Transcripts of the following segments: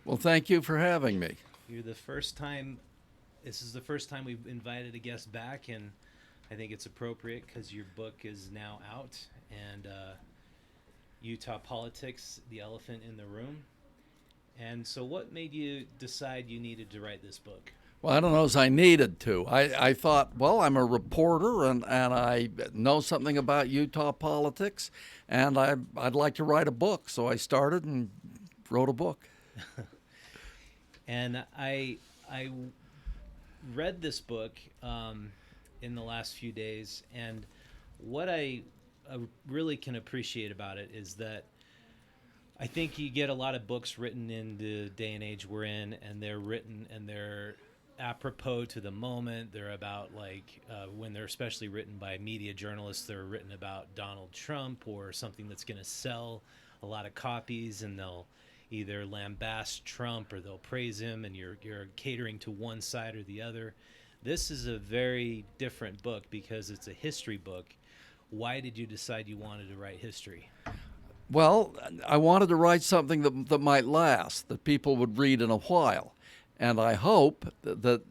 Well, thank you for having me. You're the first time. This is the first time we've invited a guest back, and I think it's appropriate because your book is now out, and Utah politics, the elephant in the room. And so, what made you decide you needed to write this book? Well, I don't know as I needed to. I thought, well, I'm a reporter and I know something about Utah politics, and I'd like to write a book. So I started and wrote a book. And I read this book in the last few days, and what I really can appreciate about it is that I think you get a lot of books written in the day and age we're in, and they're written and they're apropos to the moment. They're about when they're especially written by media journalists, they're written about Donald Trump or something that's going to sell a lot of copies, and they'll either lambast Trump or they'll praise him, and you're catering to one side or the other. This is a very different book because it's a history book. Why did you decide you wanted to write history? Well, I wanted to write something that might last, that people would read in a while. And I hope that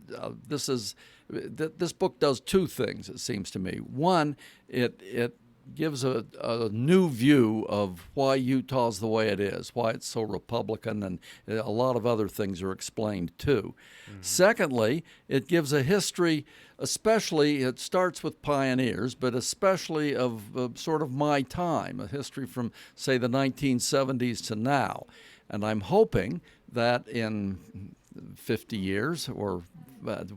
this book does two things, it seems to me. One, it gives a new view of why Utah's the way it is, why it's so Republican, and a lot of other things are explained too. Mm-hmm. Secondly, it gives a history, especially, it starts with pioneers, but especially of sort of my time, a history from, say, the 1970s to now. And I'm hoping that in 50 years or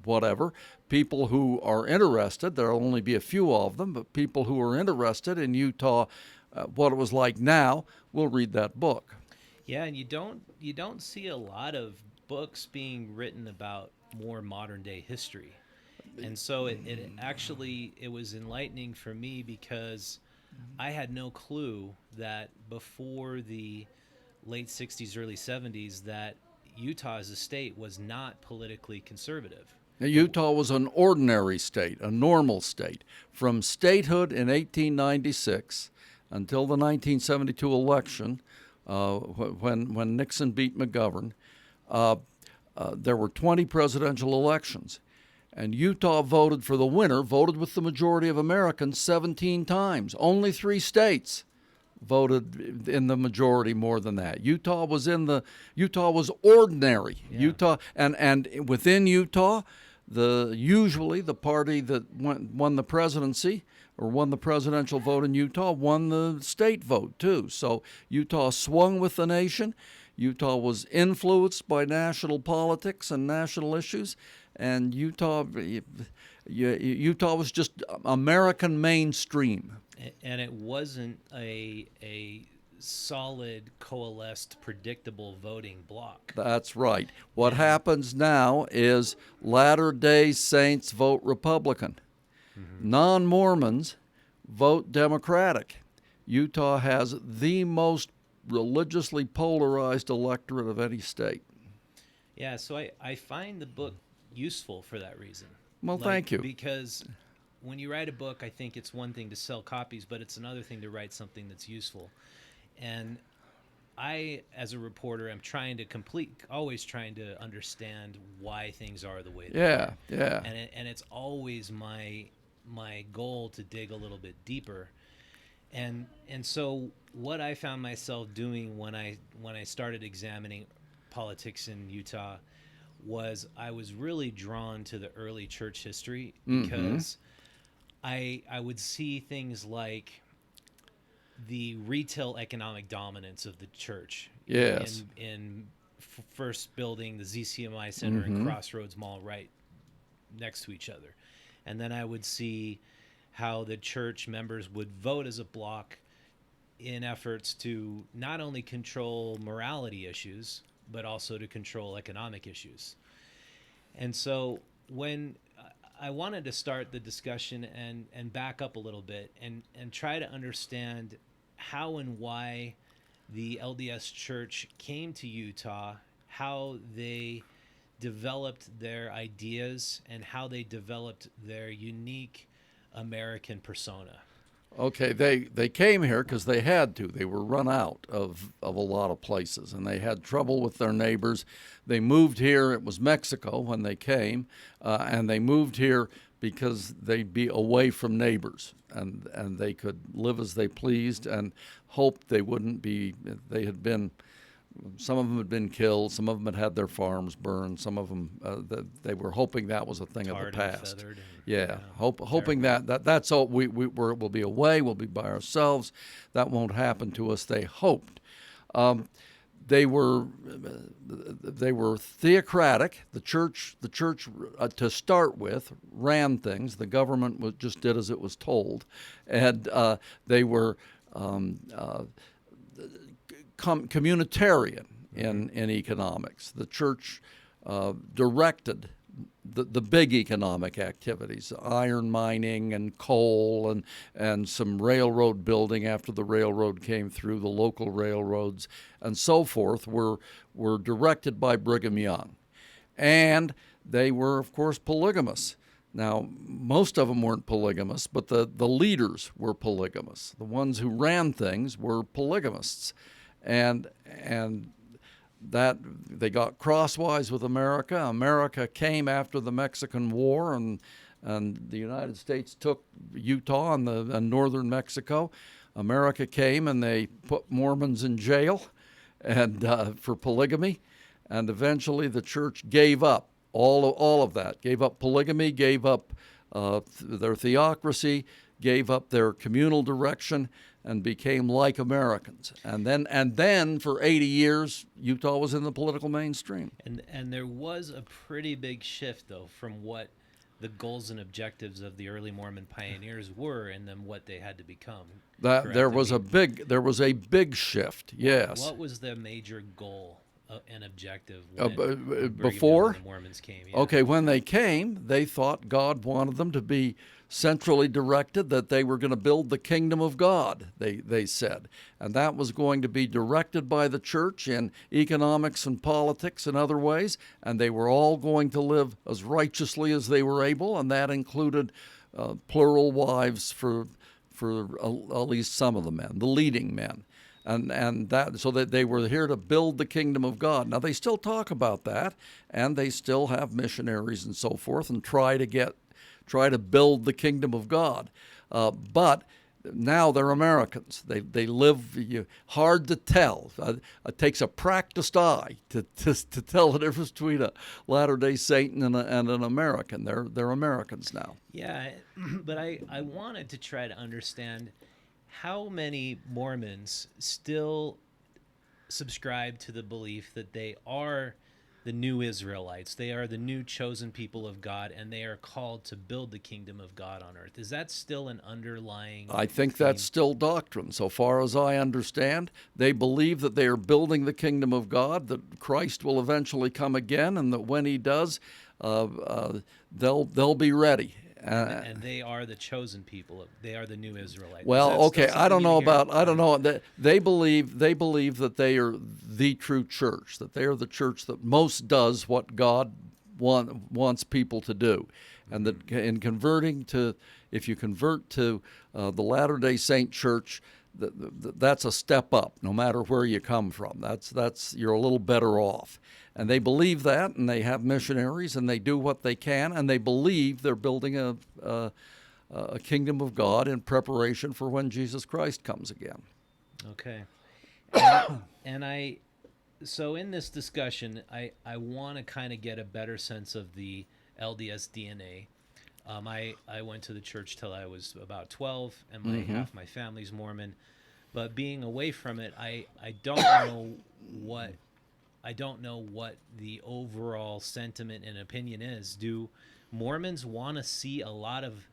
whatever, people who are interested, there'll only be a few of them, but people who are interested in Utah, what it was like now, will read that book. Yeah, and you don't see a lot of books being written about more modern day history. And so it actually it was enlightening for me because I had no clue that before the late 60s, early 70s, that Utah as a state was not politically conservative. Now, Utah was an ordinary state, a normal state. From statehood in 1896 until the 1972 election, when Nixon beat McGovern, there were 20 presidential elections. And Utah voted for the winner, voted with the majority of Americans 17 times. Only 3 states voted in the majority more than that. Utah was ordinary. Yeah. Utah and within Utah, usually the party that won the presidency or won the presidential vote in Utah won the state vote too. So Utah swung with the nation. Utah was influenced by national politics and national issues, and Utah was just American mainstream. And it wasn't a solid, coalesced, predictable voting bloc. That's right. What happens now is Latter-day Saints vote Republican. Mm-hmm. Non-Mormons vote Democratic. Utah has the most religiously polarized electorate of any state. Yeah, so I find the book useful for that reason. Well, thank you. Because when you write a book, I think it's one thing to sell copies, but it's another thing to write something that's useful. And I, as a reporter, am always trying to understand why things are the way they are. Yeah. And it's always my goal to dig a little bit deeper. And so what I found myself doing when I started examining politics in Utah was I was really drawn to the early church history because I would see things like the retail economic dominance of the church. Yes. In first building the ZCMI Center and Crossroads Mall right next to each other. And then I would see how the church members would vote as a bloc in efforts to not only control morality issues, but also to control economic issues. And so when I wanted to start the discussion and back up a little bit and try to understand how and why the LDS Church came to Utah, how they developed their ideas, and how they developed their unique American persona. Okay, they came here because they had to. They were run out of a lot of places, and they had trouble with their neighbors. They moved here. It was Mexico when they came, and they moved here because they'd be away from neighbors, and they could live as they pleased, and hoped they wouldn't be. They had been. Some of them had been killed. Some of them had their farms burned. Some of them, they were hoping that was a thing of the Tarred and past. feathered and, Yeah, hoping that's all. We'll be away. We'll be by ourselves. That won't happen to us. They hoped. They were theocratic. The church to start with ran things. The government just did as it was told, and they were. Communitarian in economics. The church directed the big economic activities, iron mining and coal and some railroad building after the railroad came through, the local railroads and so forth were directed by Brigham Young. And they were, of course, polygamous. Now, most of them weren't polygamous, but the leaders were polygamous. The ones who ran things were polygamists. And that they got crosswise with America. America came after the Mexican War, and the United States took Utah and northern Mexico. America came and they put Mormons in jail and for polygamy, and eventually the church gave up all of that. Gave up polygamy, gave up their theocracy, gave up their communal direction, and became like Americans. And then for 80 years, Utah was in the political mainstream. And there was a pretty big shift, though, from what the goals and objectives of the early Mormon pioneers were, and then what they had to become. There was a big shift. Yes. What was the major goal and objective before the Mormons came? Yeah. Okay, when they came, they thought God wanted them to be centrally directed, that they were going to build the kingdom of God, they said. And that was going to be directed by the church in economics and politics and other ways, and they were all going to live as righteously as they were able, and that included plural wives for at least some of the men, the leading men. And that, so that they were here to build the kingdom of God. Now, they still talk about that, and they still have missionaries and so forth, and try to build the kingdom of God. But now they're Americans. They live hard to tell. It takes a practiced eye to tell the difference between a Latter-day Saint and an American. They're Americans now. Yeah, but I wanted to try to understand how many Mormons still subscribe to the belief that they are the new Israelites. They are the new chosen people of God, and they are called to build the kingdom of God on earth. Is that still an underlying I think theme? that's still doctrine. So far as I understand, they believe that they are building the kingdom of God, that Christ will eventually come again, and that when he does, they'll be ready. And they are the chosen people. They are the new Israelites. Well, okay, I don't know. They believe that they are the true church, that they are the church that most does what God wants people to do, and that in converting to, if you convert to the Latter-day Saint Church, that's a step up, no matter where you come from. That's you're a little better off. And they believe that, and they have missionaries, and they do what they can, and they believe they're building a kingdom of God in preparation for when Jesus Christ comes again. Okay. So in this discussion, I want to kind of get a better sense of the LDS DNA. I went to the church till I was about 12, and half my family's Mormon. But being away from it, I don't know what the overall sentiment and opinion is. Do Mormons want to see a lot of?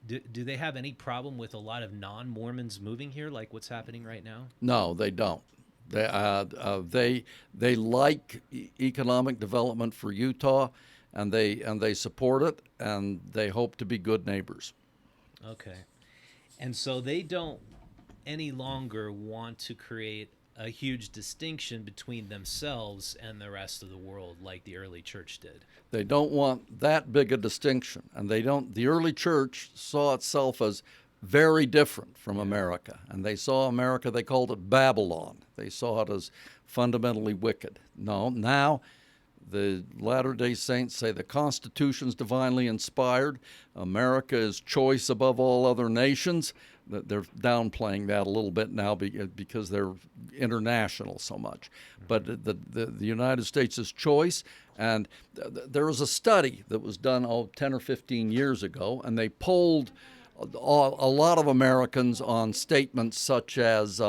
Do they have any problem with a lot of non-Mormons moving here, like what's happening right now? No, they don't. They like economic development for Utah, and they support it, and they hope to be good neighbors. Okay, and so they don't any longer want to create a huge distinction between themselves and the rest of the world like the early church did. They don't want that big a distinction, and they don't. The early church saw itself as very different from America. And they saw America, they called it Babylon. They saw it as fundamentally wicked. No, now the Latter-day Saints say the Constitution's divinely inspired. America is choice above all other nations. They're downplaying that a little bit now because they're international so much. But the United States is choice. And there was a study that was done 10 or 15 years ago, and they polled a lot of Americans on statements such as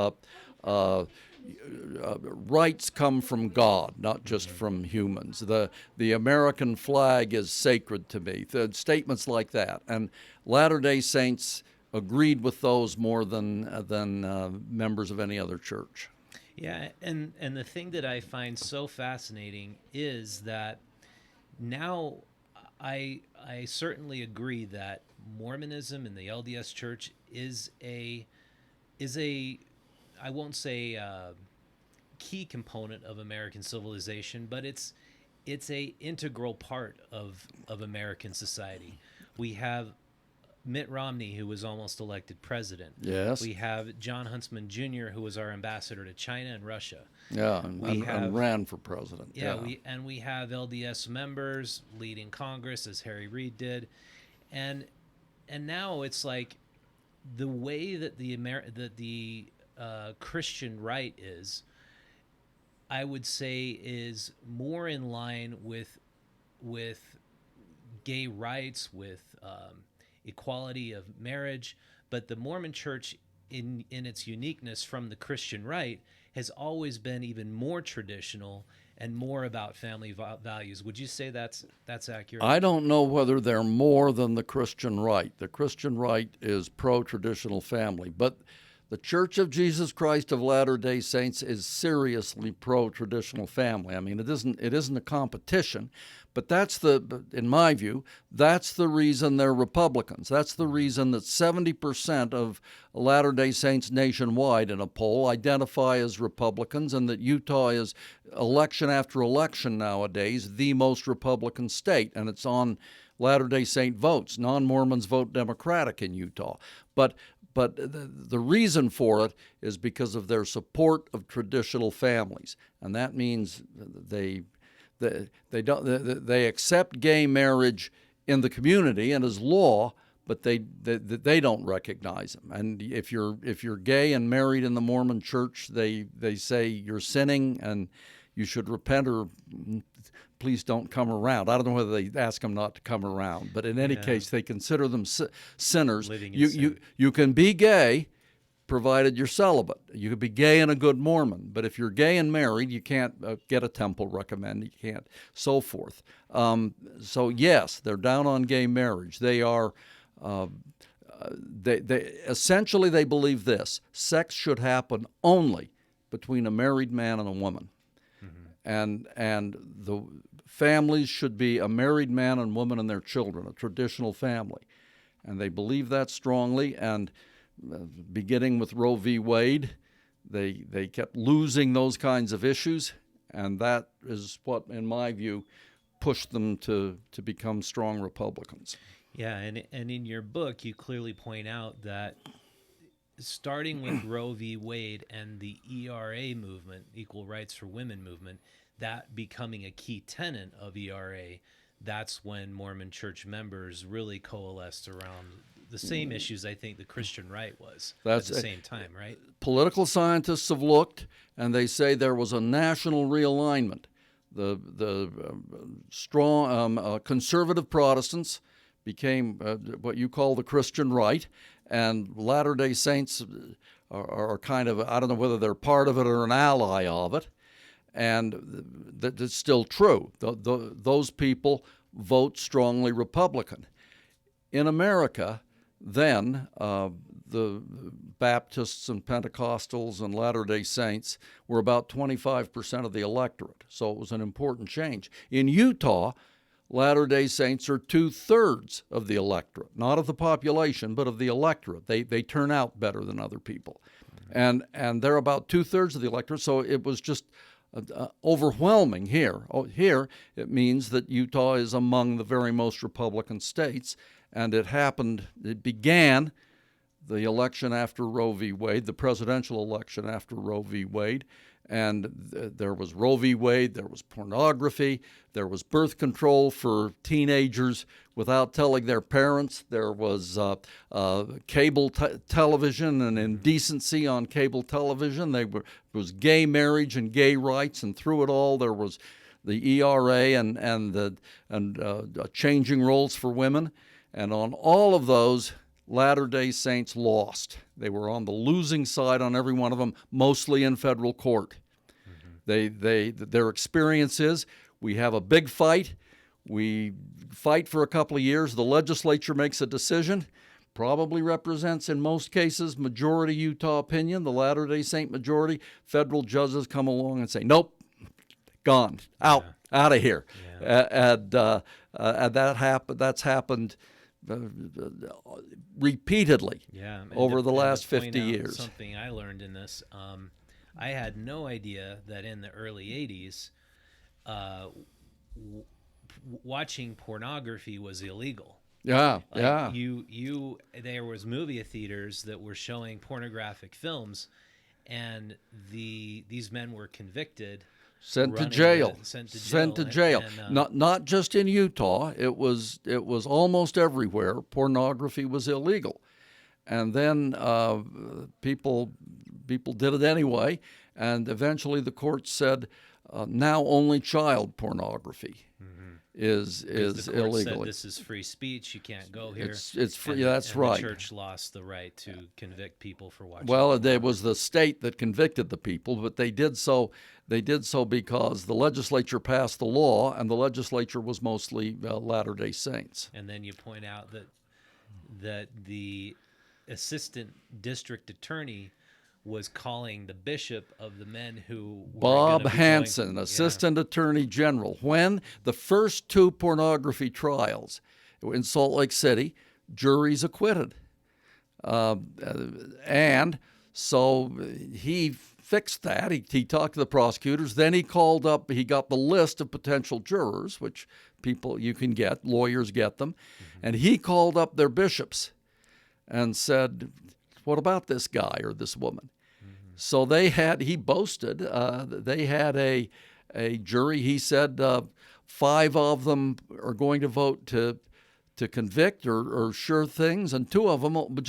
rights come from God, not just from humans. The American flag is sacred to me. Statements like that. And Latter-day Saints agreed with those more than members of any other church. Yeah, and the thing that I find so fascinating is that now I certainly agree that Mormonism and the LDS Church is a I won't say key component of American civilization, but it's a integral part of American society. We have Mitt Romney, who was almost elected president. Yes. We have John Huntsman Jr., who was our ambassador to China and Russia. Yeah, and ran for president. Yeah, we have LDS members leading Congress, as Harry Reid did, and now it's like the way that the Christian right is, I would say, is more in line with gay rights, with equality of marriage. But the Mormon Church, in its uniqueness from the Christian right, has always been even more traditional and more about family values. Would you say that's accurate? I don't know whether they're more than the Christian right. The Christian right is pro-traditional family, but the Church of Jesus Christ of Latter-day Saints is seriously pro-traditional family. I mean, it isn't a competition, but in my view, that's the reason they're Republicans. That's the reason that 70% of Latter-day Saints nationwide in a poll identify as Republicans, and that Utah is, election after election nowadays, the most Republican state, and it's on Latter-day Saint votes. Non-Mormons vote Democratic in Utah. But the reason for it is because of their support of traditional families, and that means they accept gay marriage in the community and as law, but they don't recognize them. And if you're gay and married in the Mormon Church, they say you're sinning and you should repent, or please don't come around. I don't know whether they ask them not to come around, but in any case, they consider them sinners. You can be gay, provided you're celibate. You could be gay and a good Mormon, but if you're gay and married, you can't get a temple recommend. You can't, so forth. So yes, they're down on gay marriage. They are. They essentially they believe this: sex should happen only between a married man and a woman. And the families should be a married man and woman and their children, a traditional family. And they believe that strongly, and beginning with Roe v. Wade, they kept losing those kinds of issues, and that is what, in my view, pushed them to become strong Republicans. Yeah, and in your book, you clearly point out that starting with Roe v. Wade and the ERA movement, Equal Rights for Women movement, that becoming a key tenet of ERA, that's when Mormon Church members really coalesced around the same issues I think the Christian right was at the same time, right? Political scientists have looked, and they say there was a national realignment. The strong conservative Protestants became what you call the Christian right, and Latter-day Saints are kind of, I don't know whether they're part of it or an ally of it, and that's still true. Those people vote strongly Republican. In America, then, the Baptists and Pentecostals and Latter-day Saints were about 25% of the electorate, so it was an important change. In Utah, Latter-day Saints are 2/3 of the electorate, not of the population, but of the electorate. They turn out better than other people. And they're about 2/3 of the electorate, so it was just overwhelming here. Here, it means that Utah is among the very most Republican states, and it began the election after Roe v. Wade, the presidential election after Roe v. Wade. And there was Roe v. Wade, there was pornography, there was birth control for teenagers without telling their parents, there was cable television and indecency on cable television, there was gay marriage and gay rights, and through it all there was the ERA and changing roles for women. And on all of those, Latter-day Saints lost. They were on the losing side on every one of them, mostly in federal court. Their experience is, we have a big fight, we fight for a couple of years, the legislature makes a decision, probably represents in most cases majority Utah opinion, the Latter-day Saint majority. Federal judges come along and say, nope, gone, out of here. Yeah. And that's happened repeatedly over the last 50 years. Something I learned in this, I had no idea that in the early 80s, watching pornography was illegal. There was movie theaters that were showing pornographic films, and these men were convicted. Sent to jail. And, not just in Utah. It was almost everywhere. Pornography was illegal, and then people did it anyway. And eventually, the court said, now only child pornography is illegal. Said this is free speech. You can't go here. It's free. That's right. The church lost the right to convict people for watching. Well, it was the state that convicted the people, but they did so. They did so because the legislature passed the law, and the legislature was mostly Latter-day Saints. And then you point out that the assistant district attorney was calling the bishop of the men who were Bob Hansen, assistant attorney general. When the first two pornography trials in Salt Lake City, juries acquitted. And so he fixed that. He talked to the prosecutors. Then he got the list of potential jurors, which people you can get, lawyers get them. And he called up their bishops and said, what about this guy or this woman? So he boasted, they had a jury. He said 5 of them are going to vote to convict or sure things, and 2 of them won't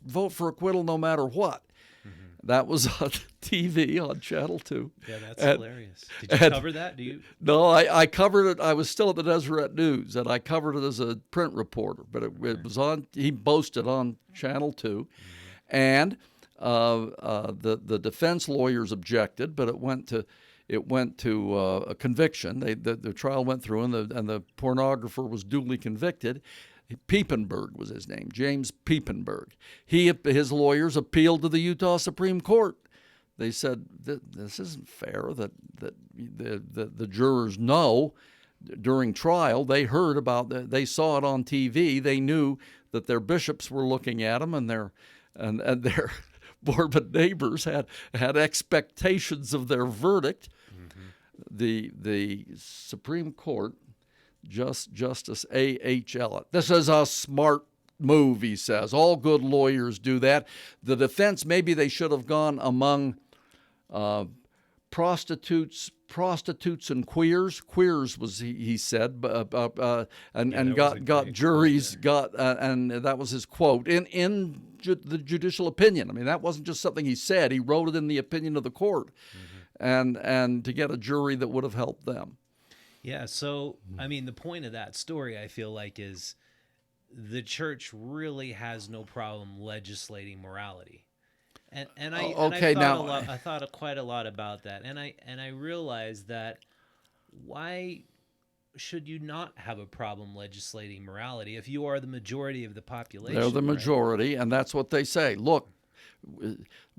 vote for acquittal no matter what. That was on TV on Channel 2. Yeah, that's hilarious. Did you cover that? No, I covered it. I was still at the Deseret News, and I covered it as a print reporter. But it was on. He boasted on Channel 2, and the defense lawyers objected, but it went to a conviction. The trial went through, and the pornographer was duly convicted. Piepenburg was his name, James Piepenburg. His lawyers appealed to the Utah Supreme Court. They said this isn't fair that the jurors know during trial. They heard they saw it on TV. They knew that their bishops were looking at them, and their Mormon neighbors had expectations of their verdict. The Supreme Court, Justice A.H. Ellett. This is a smart move, he says. All good lawyers do that. The defense, maybe they should have gone among prostitutes and queers. Queers was he said, and got juries and that was his quote in the judicial opinion. I mean, that wasn't just something he said. He wrote it in the opinion of the court, and to get a jury that would have helped them. Yeah, so, I mean, the point of that story, I feel like, is the church really has no problem legislating morality. I thought quite a lot about that. And I realized that why should you not have a problem legislating morality if you are the majority of the population? They're the majority, right? And that's what they say. Look,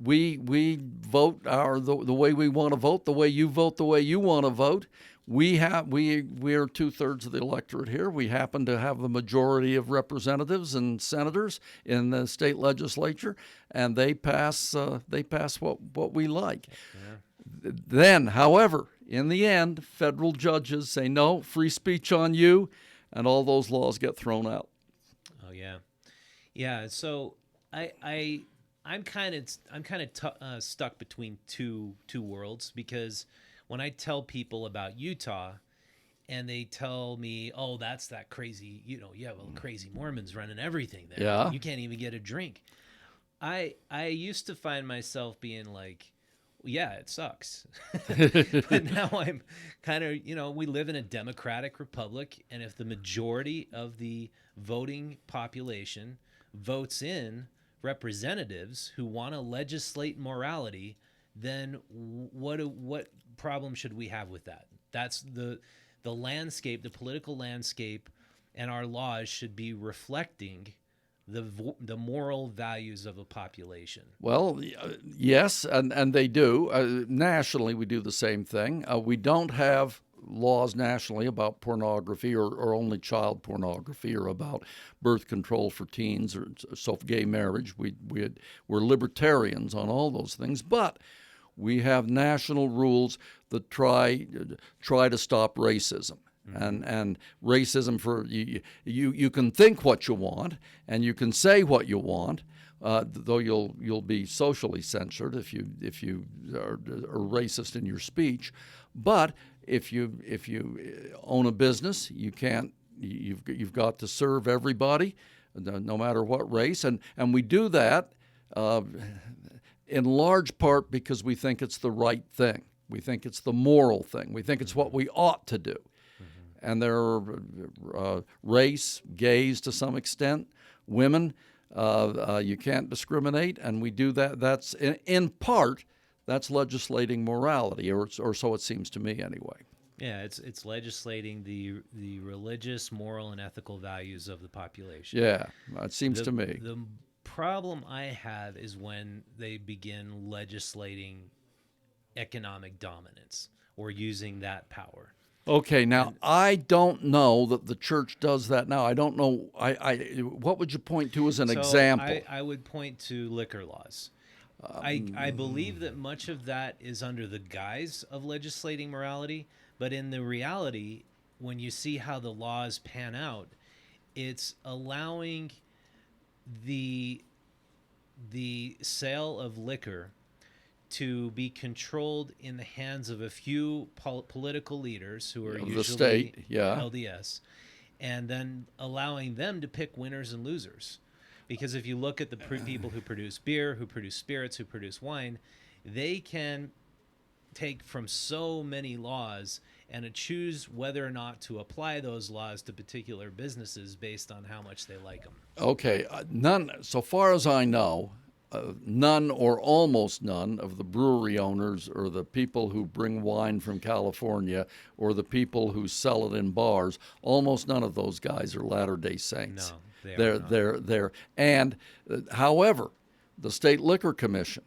we vote the way we want to vote, the way you vote, the way you want to vote. We are 2/3 of the electorate here. We happen to have the majority of representatives and senators in the state legislature, and they pass what we like. Yeah. Then, however, in the end, federal judges say no, free speech on you, and all those laws get thrown out. Oh yeah, Yeah, so I'm kind of stuck between two worlds, because when I tell people about Utah and they tell me, "Oh, that's that crazy, crazy Mormons running everything there. Yeah. You can't even get a drink." I used to find myself being like, yeah, it sucks. But now I'm kind of, we live in a democratic republic, and if the majority of the voting population votes in representatives who want to legislate morality, then what problem should we have with that? That's the landscape, the political landscape, and our laws should be reflecting the moral values of a population. Well, yes, and they do. Nationally, we do the same thing. We don't have laws nationally about pornography or only child pornography or about birth control for teens or gay marriage. We're libertarians on all those things, but we have national rules that try to stop racism. And racism, for you can think what you want and you can say what you want, though you'll be socially censored if you are racist in your speech. But if you own a business, you've got to serve everybody, no matter what race, and we do that in large part because we think it's the right thing. We think it's the moral thing. We think it's what we ought to do. And there are race, gays to some extent, women. You can't discriminate, and we do that. That's in part, that's legislating morality, or so it seems to me anyway. Yeah, it's legislating the religious, moral, and ethical values of the population. Yeah, it seems to me. The problem I have is when they begin legislating economic dominance or using that power. Okay, now I don't know that the church does that now. I don't know. What would you point to as an example? I would point to liquor laws. I believe that much of that is under the guise of legislating morality, but in the reality, when you see how the laws pan out, it's allowing the sale of liquor to be controlled in the hands of a few political leaders who are usually the state, yeah. LDS, and then allowing them to pick winners and losers. Because if you look at the people who produce beer, who produce spirits, who produce wine, they can take from so many laws and choose whether or not to apply those laws to particular businesses based on how much they like them. Okay, none, so far as I know, none or almost none of the brewery owners or the people who bring wine from California or the people who sell it in bars, almost none of those guys are Latter-day Saints. No, they're and however, the State Liquor Commission,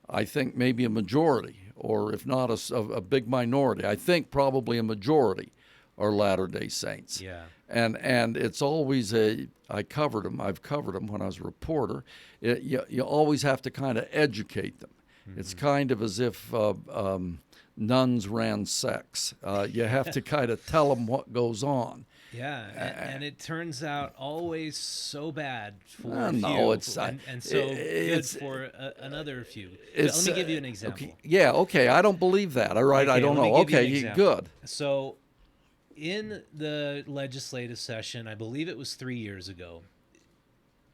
I think maybe a majority, or if not a big minority, I think probably a majority are Latter-day Saints. Yeah. And it's always I've covered them when I was a reporter. You always have to kind of educate them. Mm-hmm. It's kind of as if nuns ran sex. You have to kind of tell them what goes on. Yeah, and it turns out always so bad for a few, no, it's and so good for another few. Let me give you an example. Okay, I don't believe that. All right, okay, I don't know. Okay, good. So, in the legislative session, I believe it was 3 years ago,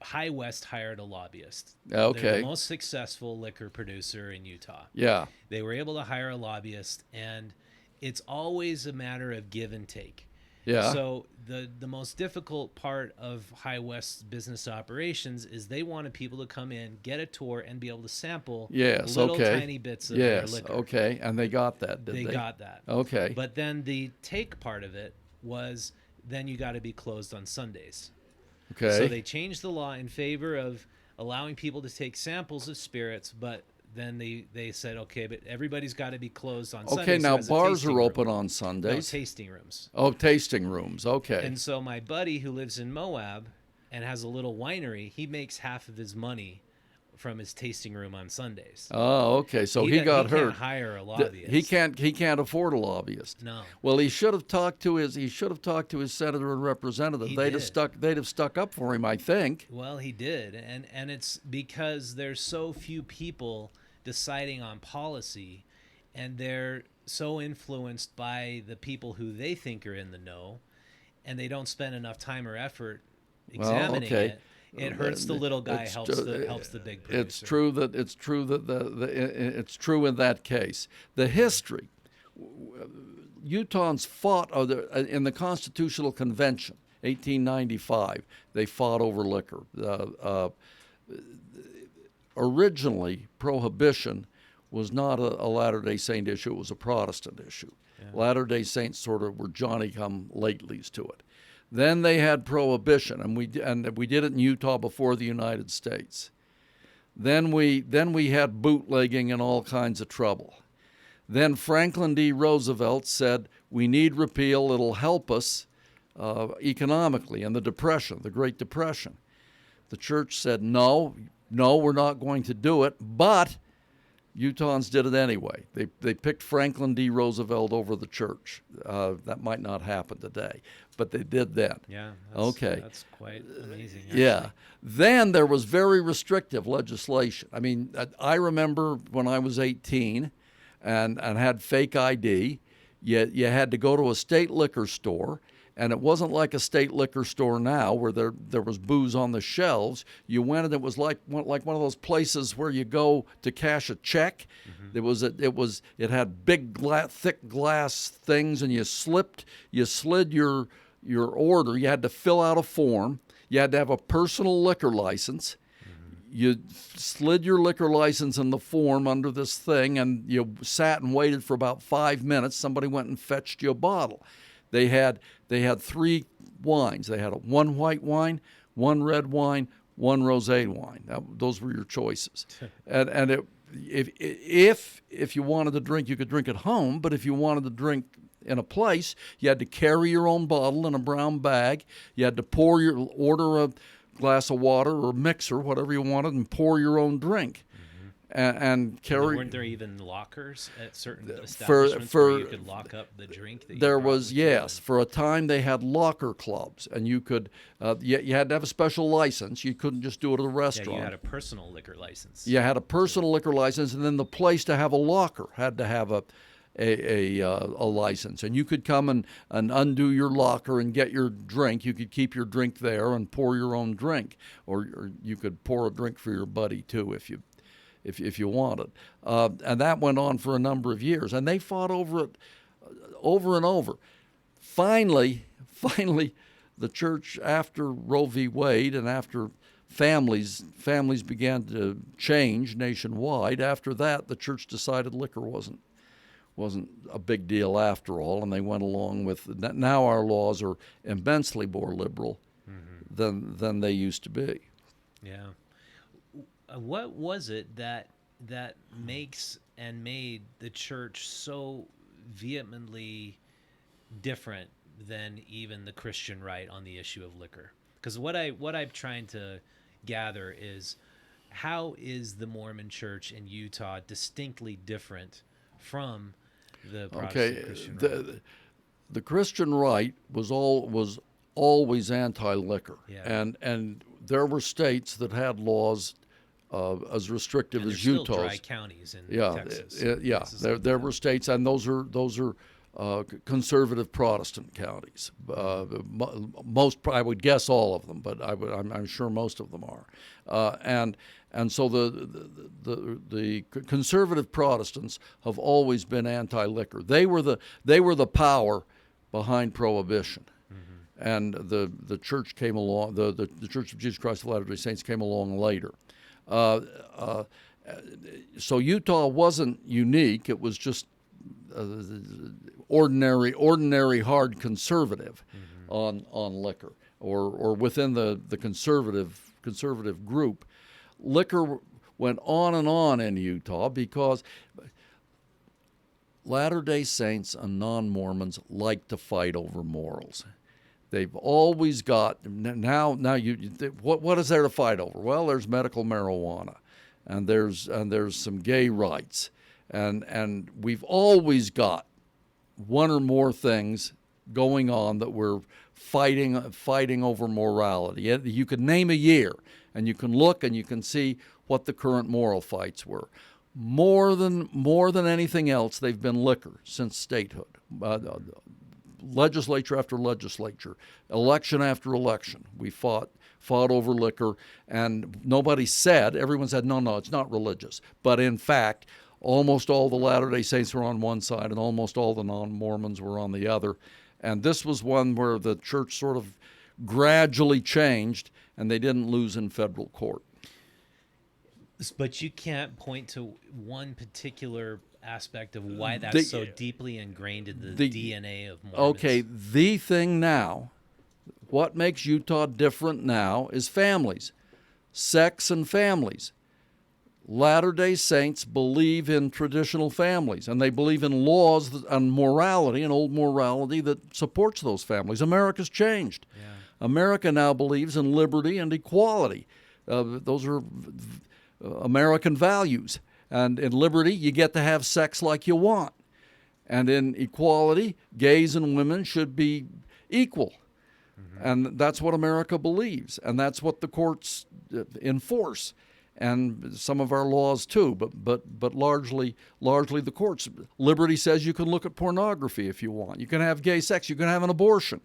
High West hired a lobbyist. Okay. They're the most successful liquor producer in Utah. Yeah. They were able to hire a lobbyist, and it's always a matter of give and take. Yeah. So the most difficult part of High West's business operations is they wanted people to come in, get a tour, and be able to sample little tiny bits of their liquor. Okay, and they got that, did they? They got that. Okay. But then the take part of it was then you got to be closed on Sundays. Okay. So they changed the law in favor of allowing people to take samples of spirits, but then they said, okay, but everybody's got to be closed on Sundays. Okay, now so bars are open on Sundays. No, tasting rooms. Oh, tasting rooms. Okay. And so my buddy who lives in Moab and has a little winery, he makes half of his money from his tasting room on Sundays. Oh, okay. So he got he hurt. Can't hire a lobbyist. He can't afford a lobbyist. No. Well, he should have talked to his senator and representative. They'd have stuck up for him, I think. Well, he did, and it's because there's so few people deciding on policy, and they're so influenced by the people who they think are in the know, and they don't spend enough time or effort examining it. It hurts the little guy, helps the big producer. It's true that it's true in that case. The history, Utahns fought in the Constitutional Convention, 1895. They fought over liquor. Originally, prohibition was not a Latter-day Saint issue; it was a Protestant issue. Yeah. Latter-day Saints sort of were Johnny-come-latelys to it. Then they had prohibition, and we did it in Utah before the United States. Then we had bootlegging and all kinds of trouble. Then Franklin D. Roosevelt said, we need repeal, it'll help us economically in the Depression, the Great Depression. The church said, no, we're not going to do it, but Utahns did it anyway. They picked Franklin D. Roosevelt over the church. That might not happen today, but they did then. Yeah. That's quite amazing. Actually. Yeah. Then there was very restrictive legislation. I mean, I remember when I was 18 and had fake ID, you had to go to a state liquor store. And it wasn't like a state liquor store now where there was booze on the shelves. You went and it was like one of those places where you go to cash a check. Mm-hmm. It had big thick glass things, and you slid your order. You had to fill out a form. You had to have a personal liquor license. Mm-hmm. You slid your liquor license in the form under this thing, and you sat and waited for about 5 minutes. Somebody went and fetched you a bottle. They had 3 wines. They had one white wine, one red wine, one rosé wine. Those were your choices. And if you wanted to drink, you could drink at home. But if you wanted to drink in a place, you had to carry your own bottle in a brown bag. You had to order a glass of water or mixer, whatever you wanted, and pour your own drink. And carry. Weren't there even lockers at certain establishments where you could lock up the drink? There was, yes. For a time, they had locker clubs, and you could. You had to have a special license. You couldn't just do it at a restaurant. Yeah, you had a personal liquor license. You had a personal liquor license, and then the place to have a locker had to have a license, and you could come and undo your locker and get your drink. You could keep your drink there and pour your own drink, or you could pour a drink for your buddy too if you wanted. And that went on for a number of years. And they fought over it over and over. Finally, the church, after Roe v. Wade and after families began to change nationwide, after that, the church decided liquor wasn't a big deal after all, and they went along with that. Now our laws are immensely more liberal than they used to be. Yeah. What was it that makes and made the church so vehemently different than even the Christian right on the issue of liquor? Because what I'm trying to gather is, how is the Mormon Church in Utah distinctly different from the Protestant Christian right? The Christian right was always anti-liquor, yeah. and there were states that had laws as restrictive as Utah's. Still dry counties in Texas. There were states, and those are conservative Protestant counties. Most, I would guess, all of them, but I'm sure most of them are. And so the conservative Protestants have always been anti-liquor. They were the power behind Prohibition. And the church came along. The Church of Jesus Christ of Latter-day Saints came along later. So Utah wasn't unique. It was just ordinary hard conservative on liquor, or within the conservative group. Liquor went on and on in Utah because Latter-day Saints and non-Mormons like to fight over morals. They've always got, now what is there to fight over? Well, there's medical marijuana. and there's some gay rights, and we've always got one or more things going on that we're fighting over morality. You could name a year, and you can look and you can see what the current moral fights were. More than anything else, they've been liquor since statehood. Legislature after legislature, election after election, we fought over liquor, and nobody said. Everyone said, no, it's not religious. But in fact, almost all the Latter-day Saints were on one side, and almost all the non-Mormons were on the other. And this was one where the church sort of gradually changed, and they didn't lose in federal court. But you can't point to one particular aspect of why that's so deeply ingrained in the DNA of Mormons. Okay, the thing now, what makes Utah different now is families, sex and families. Latter-day Saints believe in traditional families, and they believe in laws and morality, and old morality that supports those families. America's changed. Yeah. America now believes in liberty and equality. Those are American values. And in liberty, you get to have sex like you want. And in equality, gays and women should be equal. Mm-hmm. And that's what America believes. And that's what the courts enforce. And some of our laws too, but largely the courts. Liberty says you can look at pornography if you want. You can have gay sex. You can have an abortion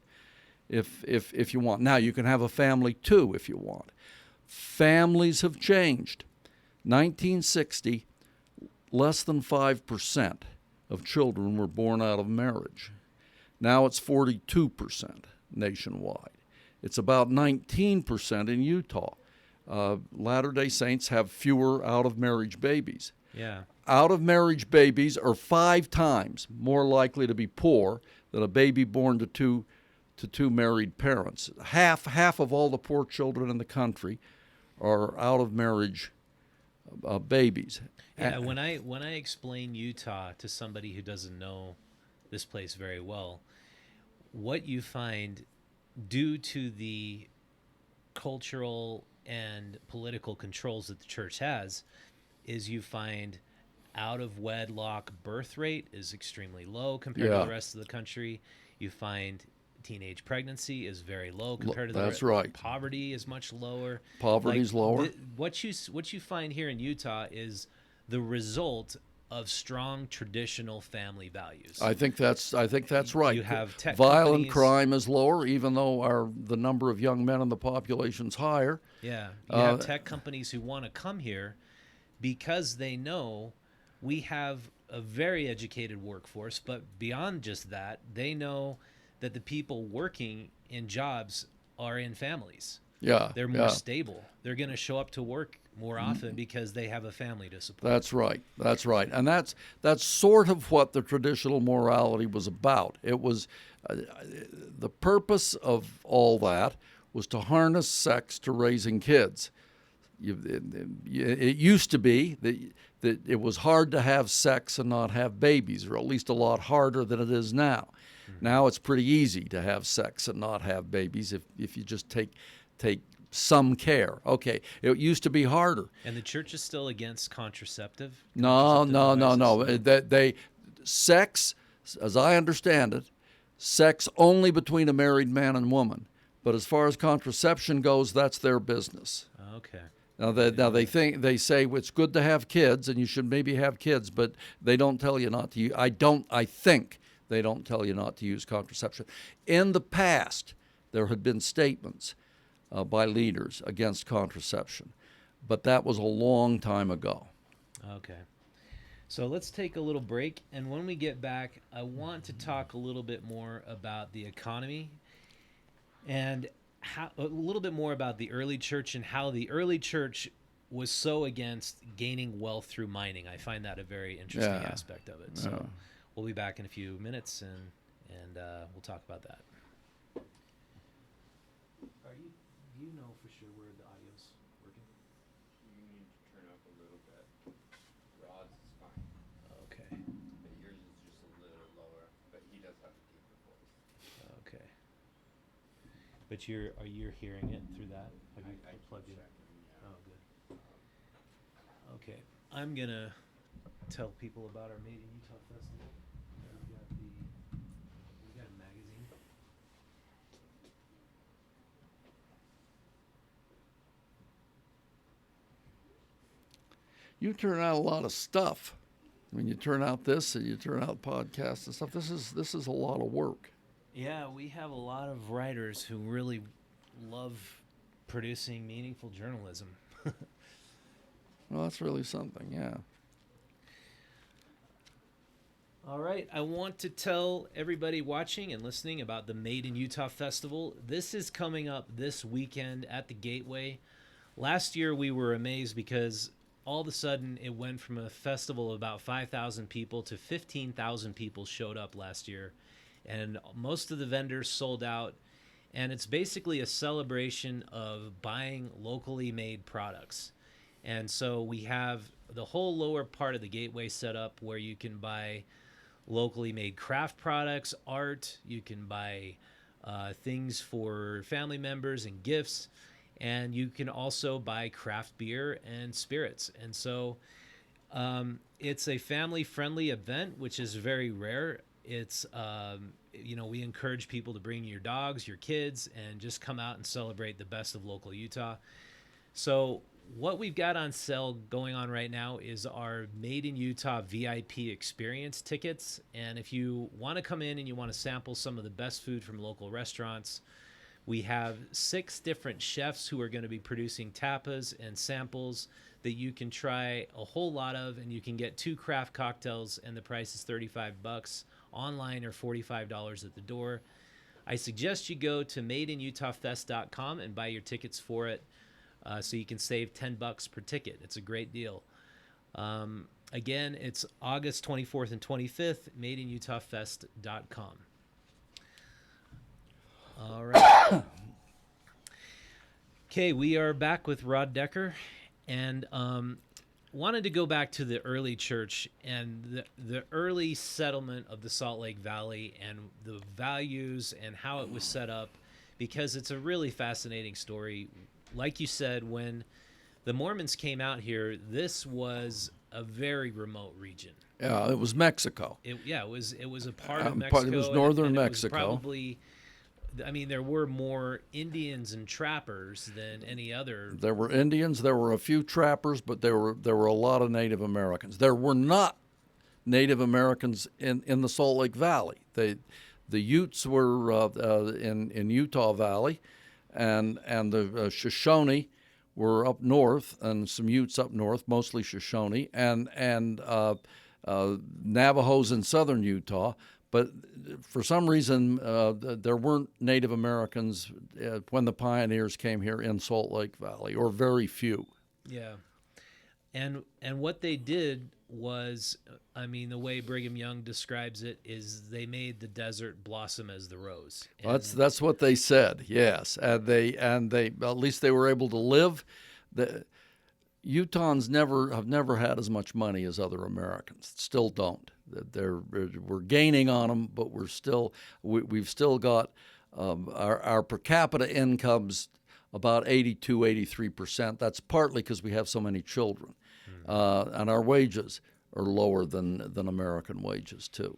if you want. Now, you can have a family too if you want. Families have changed. 1960, less than 5% of children were born out of marriage. Now it's 42% nationwide. It's about 19% in Utah. Latter-day Saints have fewer out-of-marriage babies. Yeah. Out-of-marriage babies are 5 times more likely to be poor than a baby born to two married parents. Half of all the poor children in the country are out-of-marriage babies. Yeah, when I explain Utah to somebody who doesn't know this place very well, what you find due to the cultural and political controls that the church has is you find out of wedlock birth rate is extremely low compared to the rest of the country. You find teenage pregnancy is very low compared to the rest. That's right. Poverty is much lower. Poverty's lower. What you find here in Utah is the result of strong traditional family values. I think that's right. You have tech violent companies. crime is lower, even though the number of young men in the population's higher. Yeah, you have tech companies who want to come here because they know we have a very educated workforce, but beyond just that, they know that the people working in jobs are in families. Yeah, they're more stable. They're going to show up to work more often because they have a family to support. That's right, and that's sort of what the traditional morality was about. It was the purpose of all that was to harness sex to raising kids. It used to be that it was hard to have sex and not have babies, or at least a lot harder than it is now. Mm-hmm. Now it's pretty easy to have sex and not have babies if you just take some care. Okay, it used to be harder. And the church is still against contraceptive? No. Sex, as I understand it, sex only between a married man and woman. But as far as contraception goes, that's their business. Okay. Now they say it's good to have kids and you should maybe have kids, but they don't tell you not to use. I think they don't tell you not to use contraception. In the past, there had been statements by leaders against contraception, but that was a long time ago. Okay. So let's take a little break, and when we get back, I want to talk a little bit more about the economy and a little bit more about the early church and how the early church was so against gaining wealth through mining. I find that a very interesting aspect of it. So we'll be back in a few minutes, and we'll talk about that. Do you know for sure where the audio's working? You need to turn up a little bit. Rod's is fine. Okay. But yours is just a little lower, but he does have a deeper voice. Okay. But you're hearing it through that? Have you plugged in? Yeah. Oh, good. Okay, I'm gonna tell people about our Made in Utah festival. We got a magazine. You turn out a lot of stuff. When you turn out this and you turn out podcasts and stuff, this is a lot of work. Yeah, we have a lot of writers who really love producing meaningful journalism. Well, that's really something, yeah. All right, I want to tell everybody watching and listening about the Made in Utah Festival. This is coming up this weekend at the Gateway. Last year we were amazed because all of a sudden it went from a festival of about 5,000 people to 15,000 people showed up last year. And most of the vendors sold out. And it's basically a celebration of buying locally made products. And so we have the whole lower part of the Gateway set up where you can buy locally made craft products, art, you can buy things for family members and gifts, and you can also buy craft beer and spirits. And so it's a family-friendly event, which is very rare. It's, we encourage people to bring your dogs, your kids, and just come out and celebrate the best of local Utah. So what we've got on sale going on right now is our Made in Utah VIP experience tickets. And if you want to come in and you want to sample some of the best food from local restaurants, we have 6 different chefs who are going to be producing tapas and samples that you can try a whole lot of, and you can get 2 craft cocktails, and the price is $35 online or $45 at the door. I suggest you go to madeinutahfest.com and buy your tickets for it. So you can save $10 per ticket. It's a great deal. Again, it's August 24th and 25th, madeinutahfest.com. All right. Okay, we are back with Rod Decker, and wanted to go back to the early church and the early settlement of the Salt Lake Valley and the values and how it was set up, because it's a really fascinating story. Like you said, when the Mormons came out here, this was a very remote region. Yeah, it was Mexico. It was a part of Mexico. It was northern and Mexico. It was probably, there were more Indians and trappers than any other. There were Indians, there were a few trappers, but there were a lot of Native Americans. There were not Native Americans in the Salt Lake Valley. The Utes were in Utah Valley, and the Shoshone were up north, and some Utes up north, mostly Shoshone, and Navajos in southern Utah. But for some reason, there weren't Native Americans when the pioneers came here in Salt Lake Valley, or very few. Yeah. And what they did was, the way Brigham Young describes it is they made the desert blossom as the rose. That's what they said. Yes, and they at least they were able to live. The Utahns have never had as much money as other Americans. Still don't. We're gaining on them, but we've still got our per capita incomes about 83%. That's partly because we have so many children, and our wages are lower than American wages too.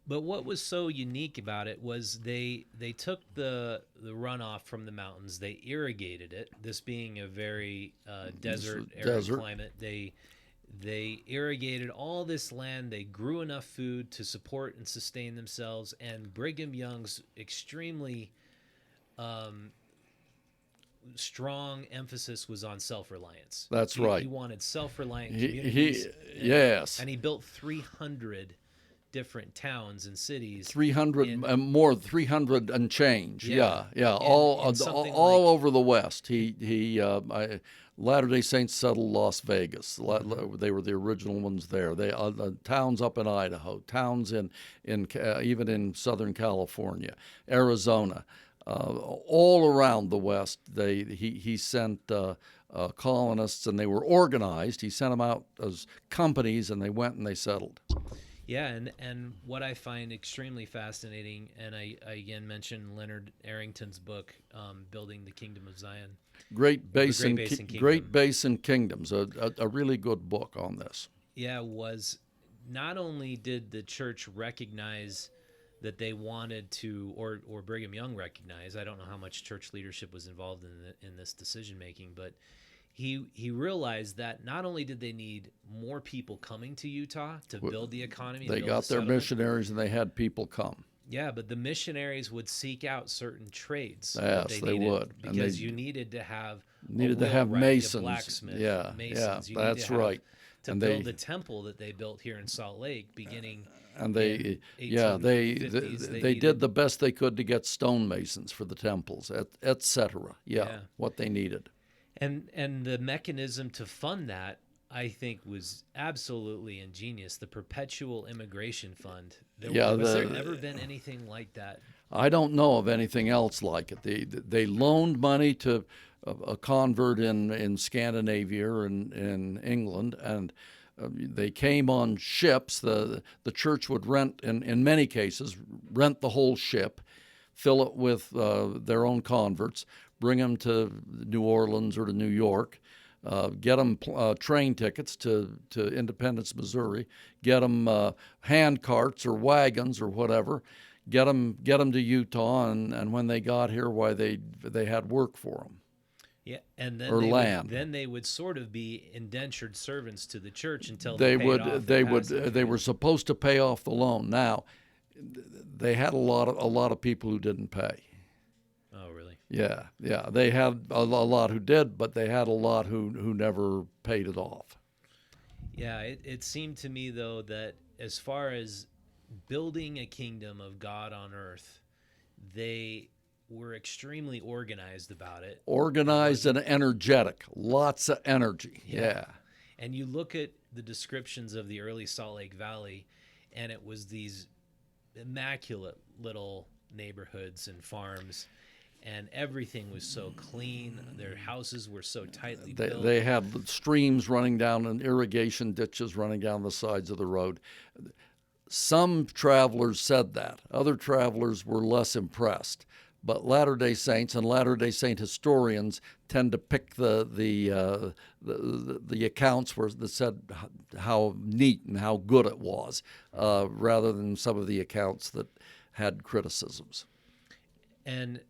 But what was so unique about it was they took the runoff from the mountains, they irrigated it. This being a very desert climate, they irrigated all this land. They grew enough food to support and sustain themselves. And Brigham Young's extremely strong emphasis was on self-reliance. That's right. He wanted self-reliant communities. Yes. And he built 300 different towns and cities. 300 and change. Yeah. All over the West. Latter-day Saints settled Las Vegas. They were the original ones there. Towns up in Idaho, towns in even in Southern California, Arizona, all around the West. He sent colonists, and they were organized. He sent them out as companies, and they went and they settled. Yeah, and what I find extremely fascinating, and I again mentioned Leonard Arrington's book, Building the Kingdom of Zion. Great Basin, Kingdom. Great Basin Kingdoms, a really good book on this. Yeah, was not only did the church recognize that they wanted to, or Brigham Young recognized, I don't know how much church leadership was involved in this decision making, but he realized that not only did they need more people coming to Utah to build the economy, They and build got the their settlement. missionaries and they had people come. Yeah, but the missionaries would seek out certain trades. Yes, that they needed, would. And because they you needed to have needed a to have wheelwright, masons. a blacksmith, Yeah, masons. yeah, You need that's to have, right. to And build they- the temple that they built here in Salt Lake, beginning. And they, in yeah, they 1850s, they needed- did the best they could to get stonemasons for the temples, et cetera. Yeah, Yeah. what they needed. And the mechanism to fund that, I think, was absolutely ingenious. The Perpetual Immigration Fund. Was there ever been anything like that? I don't know of anything else like it. They loaned money to a convert in Scandinavia or in England, and they came on ships. The church would rent, in many cases, rent the whole ship, fill it with their own converts, bring them to New Orleans or to New York, get them train tickets to Independence, Missouri, get them hand carts or wagons or whatever, get them to Utah, and when they got here, why they had work for them. Yeah, and then Or they land. Would, then they would sort of be indentured servants to the church until They paid off they in would passage, they right? were supposed to pay off the loan. Now, they had a lot of people who didn't pay. Oh, really? Yeah, yeah. They had a lot who did, but they had a lot who never paid it off. Yeah, it seemed to me, though, that as far as building a kingdom of God on earth, they were extremely organized about it. Organized and energetic, lots of energy. Yeah. And you look at the descriptions of the early Salt Lake Valley, and it was these immaculate little neighborhoods and farms, and everything was so clean. Their houses were so tightly built. They had streams running down and irrigation ditches running down the sides of the road. Some travelers said that. Other travelers were less impressed. But Latter-day Saints and Latter-day Saint historians tend to pick the accounts that said how neat and how good it was, rather than some of the accounts that had criticisms. And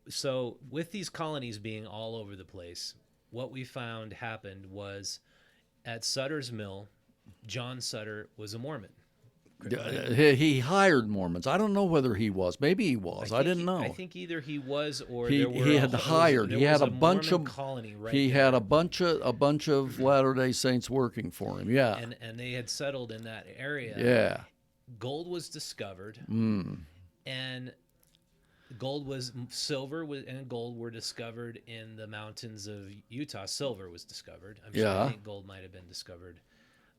so with these colonies being all over the place, what we found happened was at Sutter's Mill, John Sutter was a Mormon. He hired Mormons. I don't know whether he was. Maybe he was. I didn't know. I think either he was or He there were he had hired. There He had was a bunch Mormon of colony right he there. had a bunch of Latter-day Saints working for him. Yeah. and they had settled in that area. Yeah. Gold was discovered, and silver and gold were discovered in the mountains of Utah. Silver was discovered. I'm sure Yeah. I think gold might have been discovered.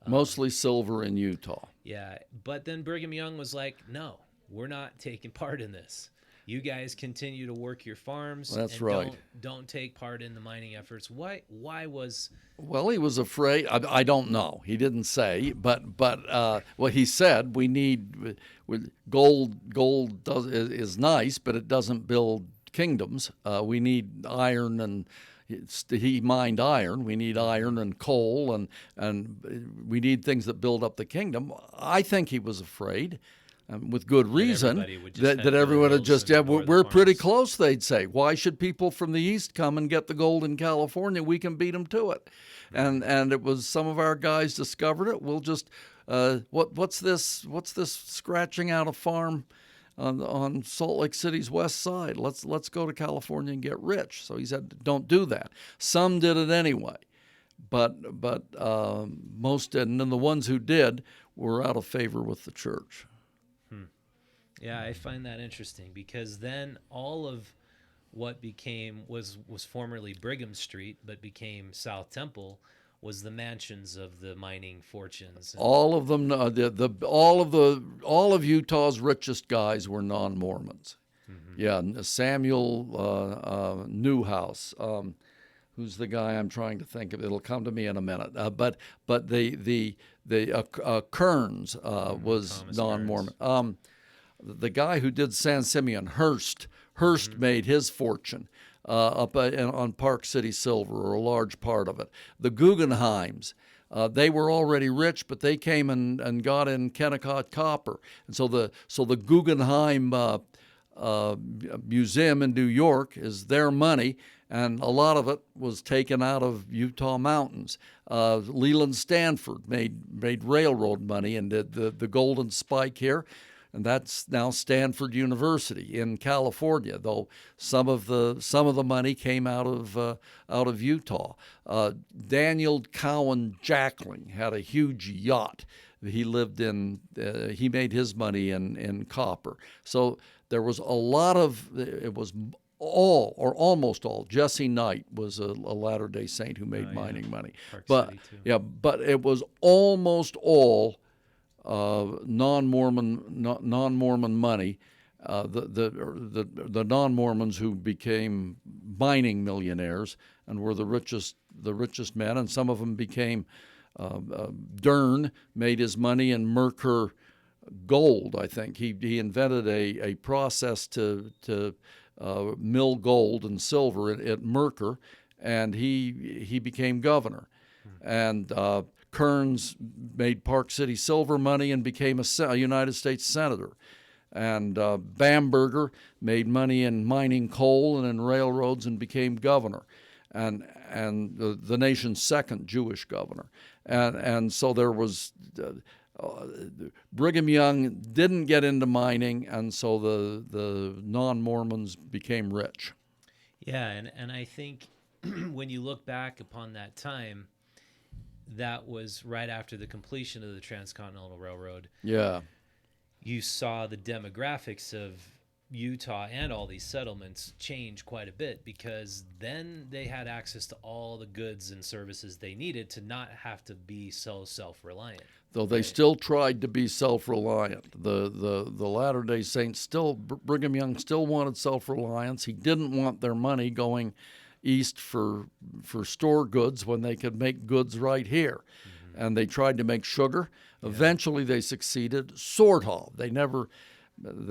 Mostly silver in Utah. Yeah, but then Brigham Young was like, "No, we're not taking part in this. You guys continue to work your farms. That's and right. Don't take part in the mining efforts." Why was? Well, he was afraid. I don't know. He didn't say, but well, he said we need gold. Gold is nice, but it doesn't build kingdoms. We need iron, and he mined iron. We need iron and coal, and we need things that build up the kingdom. I think he was afraid. With good reason, that everyone would just, we're pretty close, they'd say. Why should people from the east come and get the gold in California? We can beat them to it. And it was some of our guys discovered it. We'll just, what's this scratching out a farm on Salt Lake City's west side? Let's go to California and get rich. So he said, don't do that. Some did it anyway. But most didn't. And the ones who did were out of favor with the church. Yeah, I find that interesting because then all of what was formerly Brigham Street but became South Temple was the mansions of the mining fortunes. All of them, all of Utah's richest guys were non-Mormons. Mm-hmm. Yeah, Samuel Newhouse, who's the guy I'm trying to think of. It'll come to me in a minute. But the Kearns was Thomas non-Mormon. Kearns. The guy who did San Simeon, Hearst made his fortune up on Park City Silver, or a large part of it. The Guggenheims, they were already rich, but they came and got in Kennecott copper, and so the Guggenheim Museum in New York is their money, and a lot of it was taken out of Utah mountains. Leland Stanford made railroad money and did the Golden Spike here, and that's now Stanford University in California. Though some of the money came out of Utah. Daniel Cowan Jackling had a huge yacht. He lived in. He made his money in copper. So there was a lot of. It was all or almost all. Jesse Knight was a Latter-day Saint who made mining money. Park But City, too. yeah, but it was almost all non-Mormon money. The non-Mormons who became mining millionaires and were the richest men, and some of them became. Dern made his money in Merkur gold. I think he invented a process to mill gold and silver at Merkur, and he became governor. And Kearns made Park City Silver money and became a United States senator. And Bamberger made money in mining coal and in railroads and became governor, and the nation's second Jewish governor. And so there was Brigham Young didn't get into mining, and so the non-Mormons became rich. Yeah, and I think when you look back upon that time, that was right after the completion of the Transcontinental Railroad. Yeah. You saw the demographics of Utah and all these settlements change quite a bit, because then they had access to all the goods and services they needed to not have to be so self-reliant. Though they still tried to be self-reliant. The Latter-day Saints still, Brigham Young still wanted self-reliance. He didn't want their money going east for store goods when they could make goods right here. And they tried to make sugar. Eventually they succeeded, sort of. They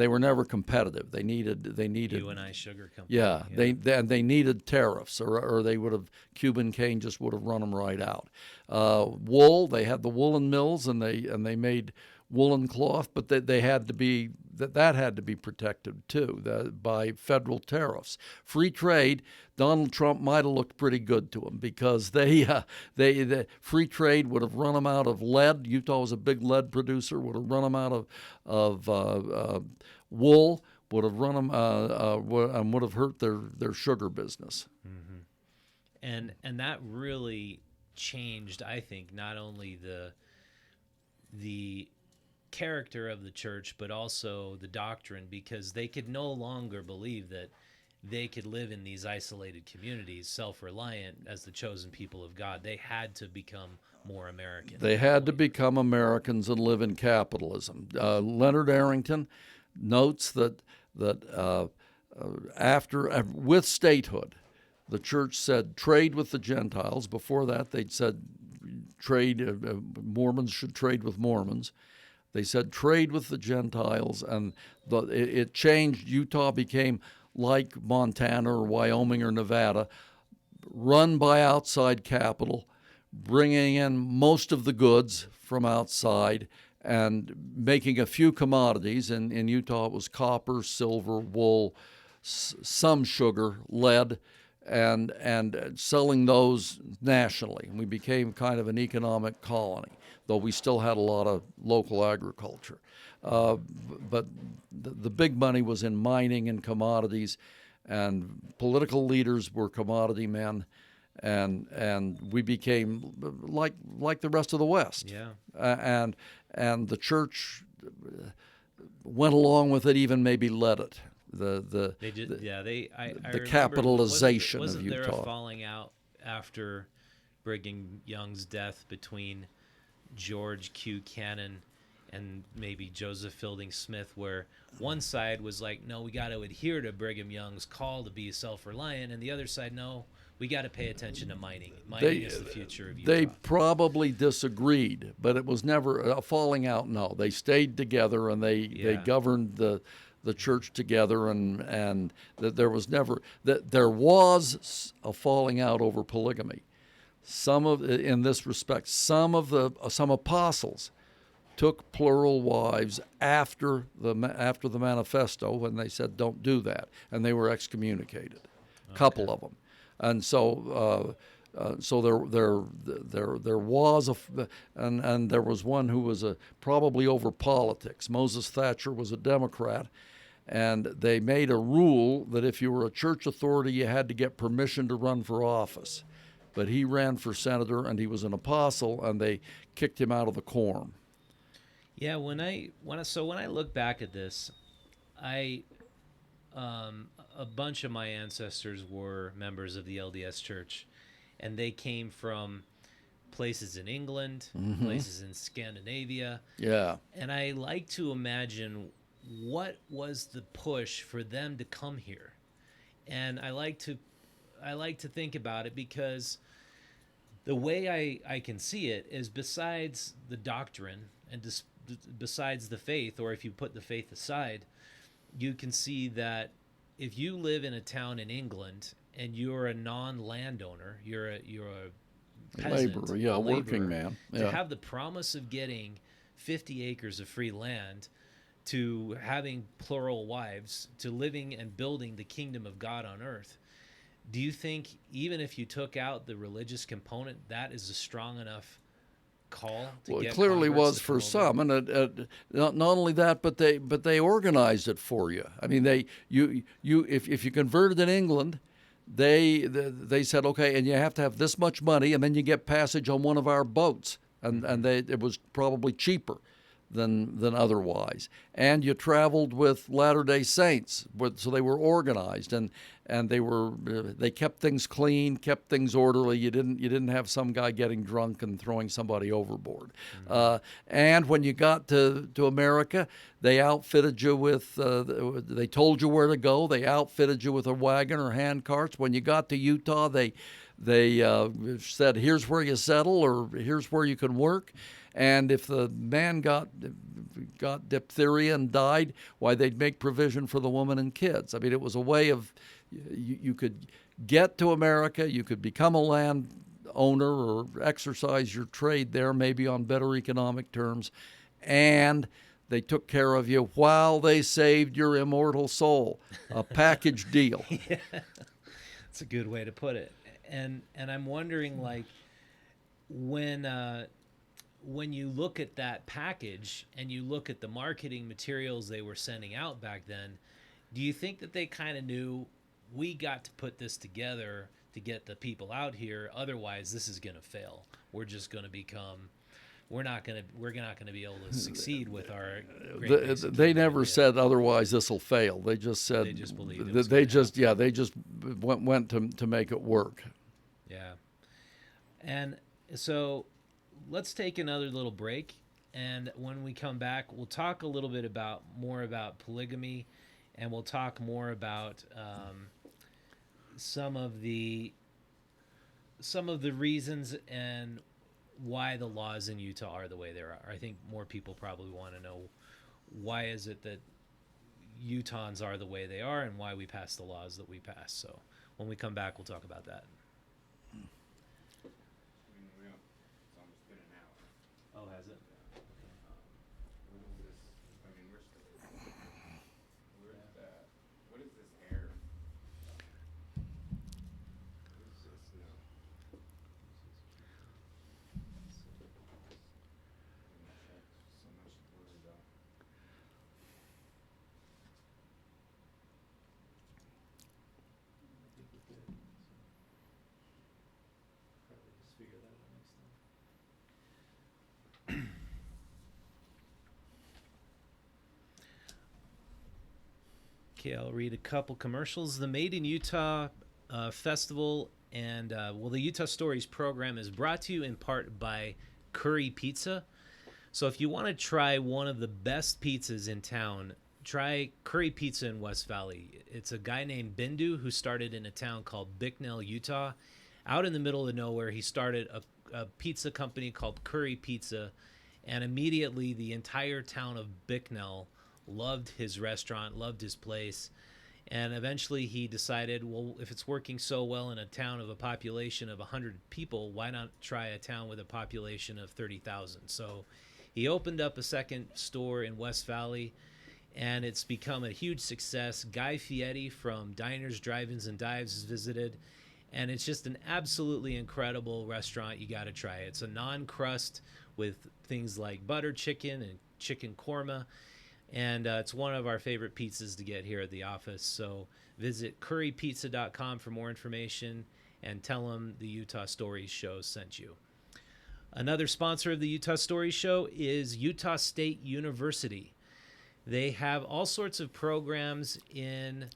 were never competitive. They needed You and I Sugar Company. Yeah, they needed tariffs, or they would have, Cuban cane just would have run them right out. Wool, they had the woolen mills, and they made woolen cloth, but they had to be that had to be protected too by federal tariffs. Free trade, Donald Trump might have looked pretty good to them, because the free trade would have run them out of lead. Utah was a big lead producer, would have run them out of wool, would have run them and would have hurt their sugar business. And that really changed, I think, not only the character of the church, but also the doctrine, because they could no longer believe that they could live in these isolated communities, self-reliant as the chosen people of God. They had to become more American. They had to become Americans and live in capitalism. Leonard Arrington notes that after with statehood, the church said trade with the Gentiles. Before that, they'd said Mormons should trade with Mormons. They said trade with the Gentiles, and it changed. Utah became like Montana or Wyoming or Nevada, run by outside capital, bringing in most of the goods from outside and making a few commodities. In Utah, it was copper, silver, wool, some sugar, lead, and selling those nationally. And we became kind of an economic colony, though we still had a lot of local agriculture. But the big money was in mining and commodities, and political leaders were commodity men, and we became like the rest of the West. Yeah. And the church went along with it, even maybe led it. The remember, capitalization wasn't of Utah. there a falling out after Brigham Young's death between George Q. Cannon and maybe Joseph Fielding Smith, where one side was like, no, we got to adhere to Brigham Young's call to be self-reliant, and the other side, no, we got to pay attention to mining. Mining is the future of Utah. They probably disagreed, but it was never a falling out. No, they stayed together and they governed the church together, and that there was never that there was a falling out over polygamy. In this respect, some apostles took plural wives after the manifesto when they said don't do that, and they were excommunicated. A couple of them, and so there was and there was one who was probably over politics. Moses Thatcher was a Democrat, and they made a rule that if you were a church authority, you had to get permission to run for office. But he ran for senator, and he was an apostle, and they kicked him out of the quorum. Yeah, when I look back at this, a bunch of my ancestors were members of the LDS Church, and they came from places in England, places in Scandinavia. Yeah. And I like to imagine what was the push for them to come here. And I like to think about it because the way I can see it is, besides the doctrine and besides the faith, or if you put the faith aside, you can see that if you live in a town in England and you're a non-landowner, you're a peasant, Laborer, a working man. To have the promise of getting 50 acres of free land, to having plural wives, to living and building the kingdom of God on earth, do you think even if you took out the religious component, that is a strong enough call to get it clearly converts was to for come some, over? and not only that, but they organized it for you. I mean, if you converted in England, they said, okay, and you have to have this much money, and then you get passage on one of our boats, and it was probably cheaper than otherwise. And you traveled with Latter-day Saints, so they were organized, and they kept things clean, kept things orderly. You didn't have some guy getting drunk and throwing somebody overboard. And when you got to America, they outfitted you with. They told you where to go. They outfitted you with a wagon or hand carts. When you got to Utah, they said, here's where you settle, or here's where you can work. And if the man got diphtheria and died, why, they'd make provision for the woman and kids. I mean, it was a way of, you could get to America, you could become a landowner or exercise your trade there, maybe on better economic terms, and they took care of you while they saved your immortal soul. A package deal. Yeah, that's a good way to put it. And I'm wondering, like, when you look at that package and you look at the marketing materials they were sending out back then, do you think that they kind of knew, we got to put this together to get the people out here, otherwise this is going to fail. We're just going to become, we're not going to be able to succeed with our they never said otherwise this will fail. They just said, they just believed it was they just went to make it work. Yeah. And so let's take another little break, and when we come back, we'll talk a little bit more about polygamy, and we'll talk more about some of the reasons and why the laws in Utah are the way they are. I think more people probably want to know, why is it that Utahns are the way they are, and why we pass the laws that we pass. So when we come back, we'll talk about that. It's almost been an hour. Oh, has it? What is this? I mean, where's that? What is this air? What is this? No. So much to worry about. Okay, I'll read a couple commercials. The Made in Utah Festival and the Utah Stories program is brought to you in part by Curry Pizza. So if you want to try one of the best pizzas in town, try curry pizza in West Valley. It's a guy named Bindu who started in a town called Bicknell, Utah. Out in the middle of nowhere, he started a pizza company called Curry Pizza, and immediately the entire town of Bicknell loved his restaurant, loved his place. And eventually he decided, well, if it's working so well in a town of a population of 100 people, why not try a town with a population of 30,000? So he opened up a second store in West Valley, and it's become a huge success. Guy Fieri from Diners, Drive-Ins, and Dives has visited, and it's just an absolutely incredible restaurant. You got to try it. It's a non-crust with things like butter chicken and chicken korma. And it's one of our favorite pizzas to get here at the office. So visit currypizza.com for more information and tell them the Utah Stories Show sent you. Another sponsor of the Utah Stories Show is Utah State University. They have all sorts of programs in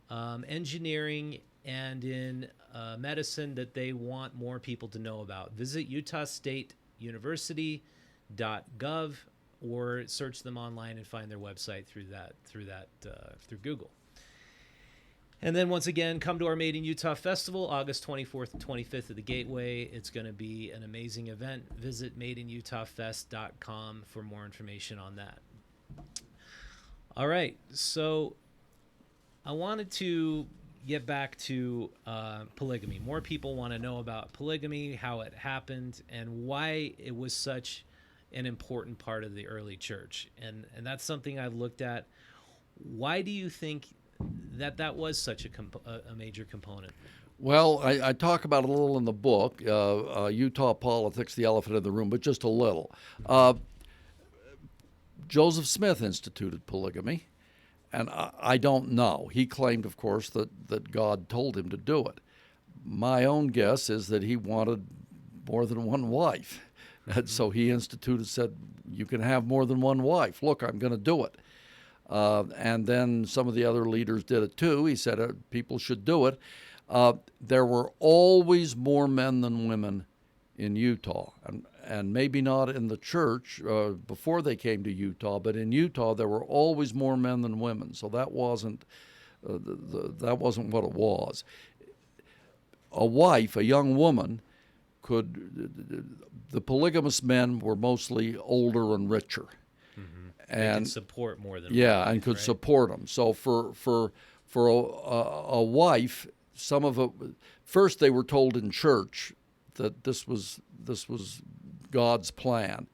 engineering and in medicine that they want more people to know about. Visit utahstateuniversity.gov or search them online and find their website through Google. And then once again, come to our Made in Utah Festival, August 24th and 25th at the Gateway. It's going to be an amazing event. Visit madeinutahfest.com for more information on that. All right, so I wanted to get back to polygamy. More people want to know about polygamy, how it happened, and why it was such an important part of the early church. And that's something I've looked at. Why do you think that was such a major component? Well, I talk about it a little in the book, Utah Politics, the Elephant in the Room, but just a little. Joseph Smith instituted polygamy, and I don't know. He claimed, of course, that God told him to do it. My own guess is that he wanted more than one wife. And so he said, you can have more than one wife. Look, I'm going to do it. And then some of the other leaders did it too. He said people should do it. There were always more men than women in Utah, and maybe not in the church before they came to Utah, but in Utah there were always more men than women. So that wasn't what it was. A wife, a young woman, the polygamous men were mostly older and richer, and could support more than one wife, and could support them. So for a wife, some of it first they were told in church that this was God's plan,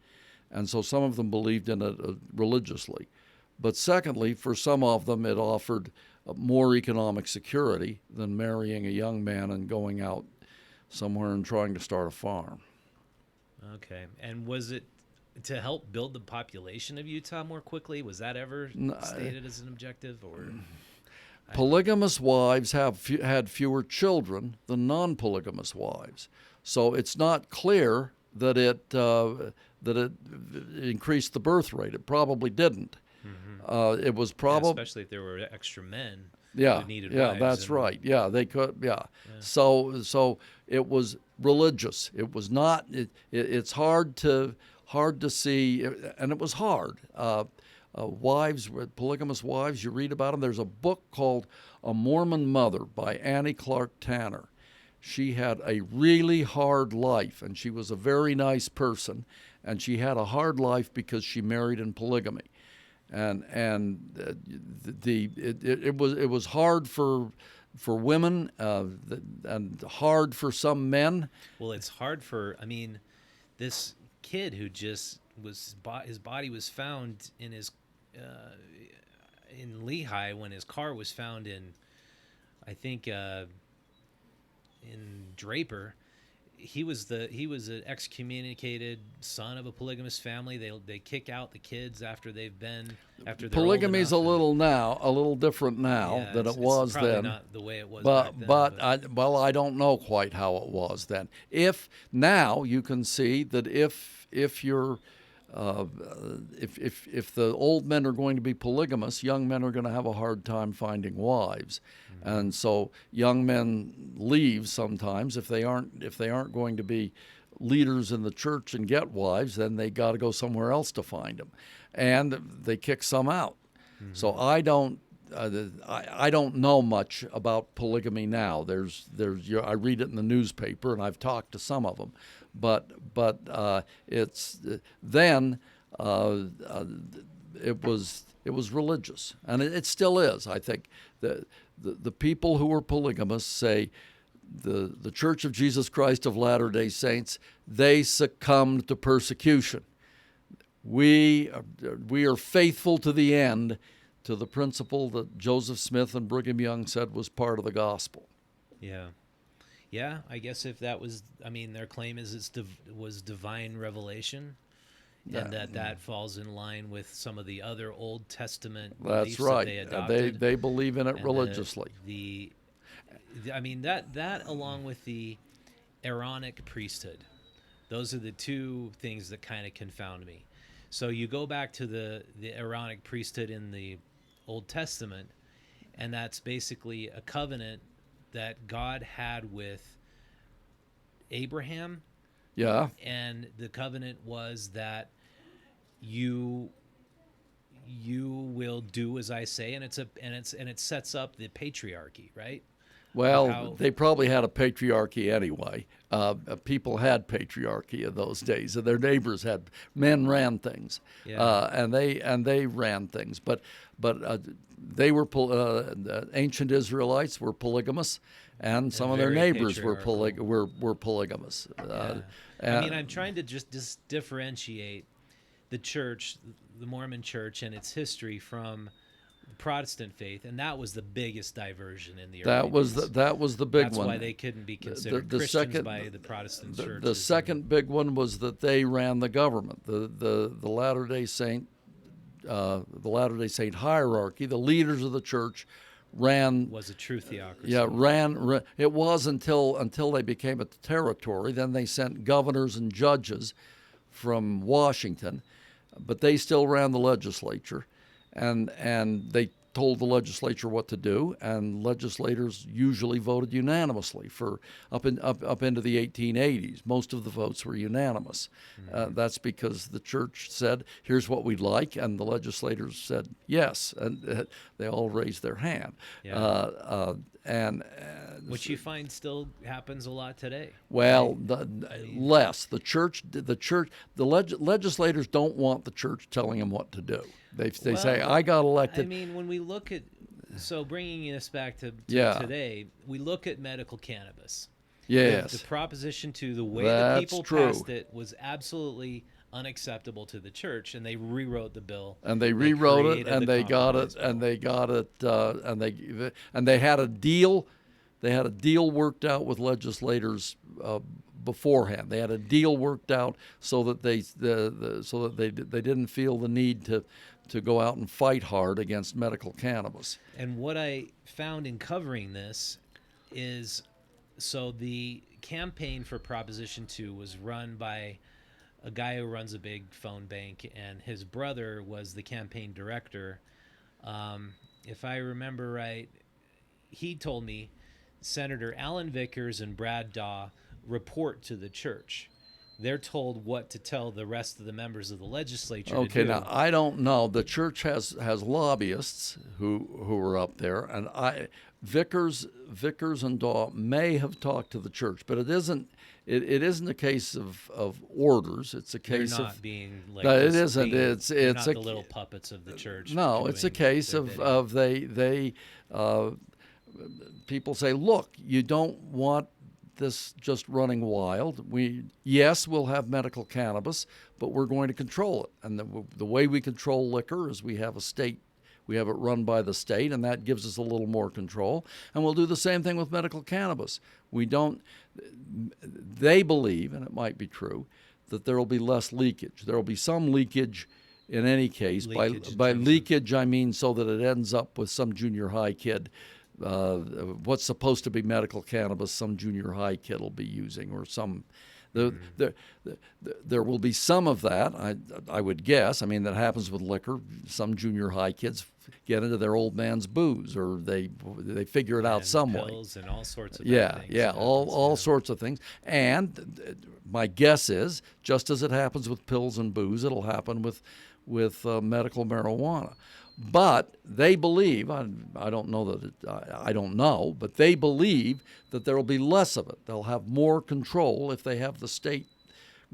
and so some of them believed in it religiously. But secondly, for some of them, it offered more economic security than marrying a young man and going out somewhere and trying to start a farm. Okay. And was it to help build the population of Utah more quickly? Was that ever stated as an objective? Or polygamous wives had fewer children than non-polygamous wives, so it's not clear that it increased the birth rate. It probably didn't. It was probably especially if there were extra men. Yeah, who needed yeah, wives that's right. Yeah, they could. Yeah. So it was religious. It was not. It's hard to see, and it was hard. Wives, polygamous wives. You read about them. There's a book called A Mormon Mother by Annie Clark Tanner. She had a really hard life, and she was a very nice person, and she had a hard life because she married in polygamy. And it was hard for women and hard for some men. Well, it's hard for, this kid who just his body was found in his in Lehi when his car was found in, I think, in Draper. He was an excommunicated son of a polygamous family. They kick out the kids after they're Polygamy is a little different now than it was probably then. Not the way it was back then. I don't know quite how it was then. If now you can see that if you're if the old men are going to be polygamous, young men are going to have a hard time finding wives. And so young men leave sometimes if they aren't going to be leaders in the church and get wives, then they got to go somewhere else to find them, and they kick some out. So I don't. I don't know much about polygamy now. I read it in the newspaper, and I've talked to some of them, but it's then it was religious, and it still is. I think the people who are polygamists say the Church of Jesus Christ of Latter-day Saints, they succumbed to persecution. We are faithful to the end, to the principle that Joseph Smith and Brigham Young said was part of the gospel. Yeah. Yeah, I guess if that was, I mean, their claim is was divine revelation, and that falls in line with some of the other Old Testament beliefs That's right. that they adopted. They believe in it And religiously. I mean, that along with the Aaronic priesthood, those are the two things that kind of confound me. So you go back to the Aaronic priesthood in the Old Testament, and that's basically a covenant that God had with Abraham. Yeah. And the covenant was that you will do as I say, and it sets up the patriarchy, right? Well, they probably had a patriarchy anyway. People had patriarchy in those days, and their neighbors had men ran things, and they ran things. But they were the ancient Israelites were polygamous, and some of their neighbors were polygamous. I mean, I'm trying to just differentiate the church, the Mormon Church, and its history from Protestant faith, and that was the biggest diversion in the early days. That was the big That's one. why they couldn't be considered Christians by the Protestant churches. The second big one was that they ran the government. The Latter-day Saint hierarchy, the leaders of the church was a true theocracy. Yeah, it was until they became a territory. Then they sent governors and judges from Washington, but they still ran the legislature. And they told the legislature what to do, and legislators usually voted unanimously for up into the 1880s. Most of the votes were unanimous. That's because the church said, "Here's what we'd like," and the legislators said yes, and they all raised their hand. Yeah. Which you find still happens a lot today. Well, less. The legislators don't want the church telling them what to do. They say, "I got elected." I mean, when we look at, bringing us back to today, we look at medical cannabis. Yes. The Proposition 2, the way that people passed it was absolutely unacceptable to the church, and they rewrote the bill. And they rewrote it, and they got it, and they had a deal. They had a deal worked out with legislators beforehand. They had a deal worked out so that they didn't feel the need to go out and fight hard against medical cannabis. And what I found in covering this is, so the campaign for Proposition 2 was run by a guy who runs a big phone bank, and his brother was the campaign director. If I remember right, he told me Senator Alan Vickers and Brad Daw report to the church. They're told what to tell the rest of the members of the legislature to do. Now I don't know. The church has lobbyists who are up there, and Vickers and Daw may have talked to the church, but it isn't. It isn't a case of orders. It's a case They're not of being like. No, it isn't. It's not the little puppets of the church. No, it's a case of they people say, look, you don't want this just running wild. We'll have medical cannabis, but we're going to control it. And the way we control liquor is we have a state. We have it run by the state, and that gives us a little more control. And we'll do the same thing with medical cannabis. They believe, and it might be true, that there will be less leakage. There will be some leakage in any case. By leakage, I mean so that it ends up with some junior high kid. What's supposed to be medical cannabis, some junior high kid will be using, or some. There will be some of that, I would guess. I mean, that happens with liquor. Some junior high kids get into their old man's booze, or they figure it out some way. Pills and all sorts of things. All sorts of things. And my guess is, just as it happens with pills and booze, it'll happen with medical marijuana. But they believe, I don't know that I don't know, but they believe that there will be less of it. They'll have more control if they have the state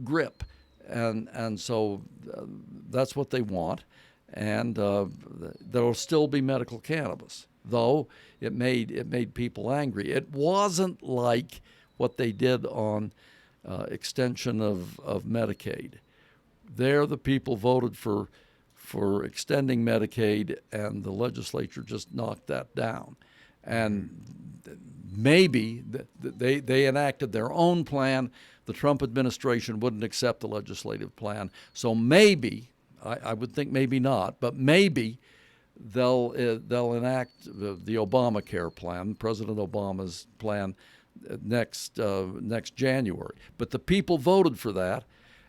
grip, and so that's what they want. And there will still be medical cannabis, though it made people angry. It wasn't like what they did on extension of Medicaid. There, the people voted for extending Medicaid, and the legislature just knocked that down. And maybe they enacted their own plan. The Trump administration wouldn't accept the legislative plan. So maybe, I would think maybe not, but maybe they'll enact the Obamacare plan, President Obama's plan, next January. But the people voted for that.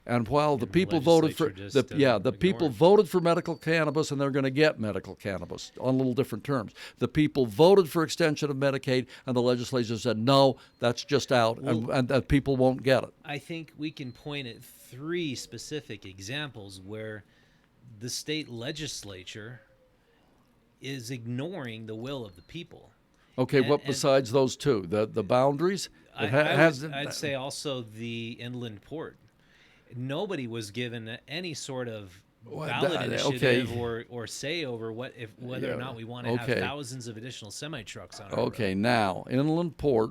And while the people voted for the people voted for medical cannabis, and they're going to get medical cannabis on a little different terms. The people voted for extension of Medicaid, and the legislature said no, that's just out, and people won't get it. I think we can point at 3 specific examples where the state legislature is ignoring the will of the people. Okay, what besides those 2? The boundaries? I'd say also the inland port. Nobody was given any sort of ballot initiative or say over whether or not we want to have thousands of additional semi-trucks on our road. Okay, now, inland port,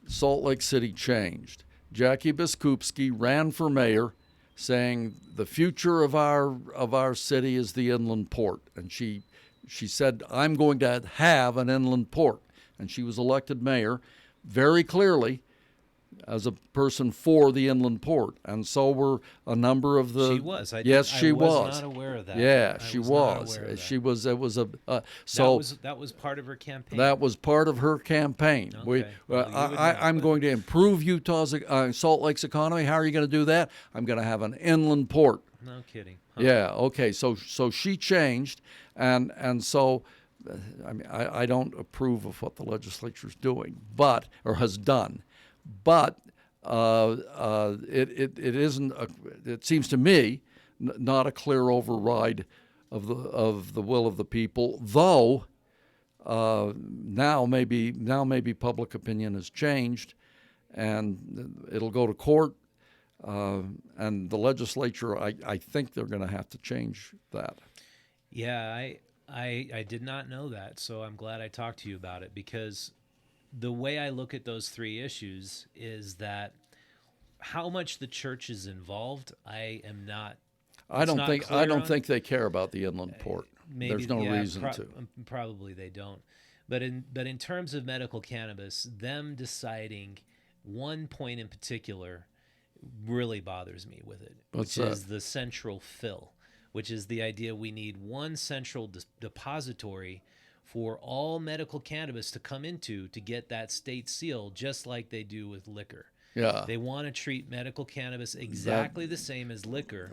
Salt Lake City changed. Jackie Biskupski ran for mayor saying the future of our city is the inland port. And she said, I'm going to have an inland port. And she was elected mayor very clearly as a person for the inland port, and so were a number of the. She was. I was not aware of that. Yeah, she was. She was. It was a. So that was part of her campaign. That was part of her campaign. Okay. I'm going to improve Utah's Salt Lake's economy. How are you going to do that? I'm going to have an inland port. No kidding. Huh. Yeah. Okay. So she changed, and so. I mean, I don't approve of what the legislature's doing, or has done. But it isn't. It seems to me not a clear override of the will of the people. Though now maybe public opinion has changed, and it'll go to court, and the legislature. I think they're going to have to change that. Yeah, I did not know that, so I'm glad I talked to you about it, because the way I look at those 3 issues is that how much the church is involved, I am not. I don't think they care about the inland port. Maybe, there's no reason to. Probably they don't. But in terms of medical cannabis, them deciding one point in particular really bothers me with it, which is the central fill, which is the idea we need one central depository for all medical cannabis to come into to get that state seal, just like they do with liquor. Yeah. They want to treat medical cannabis exactly the same as liquor,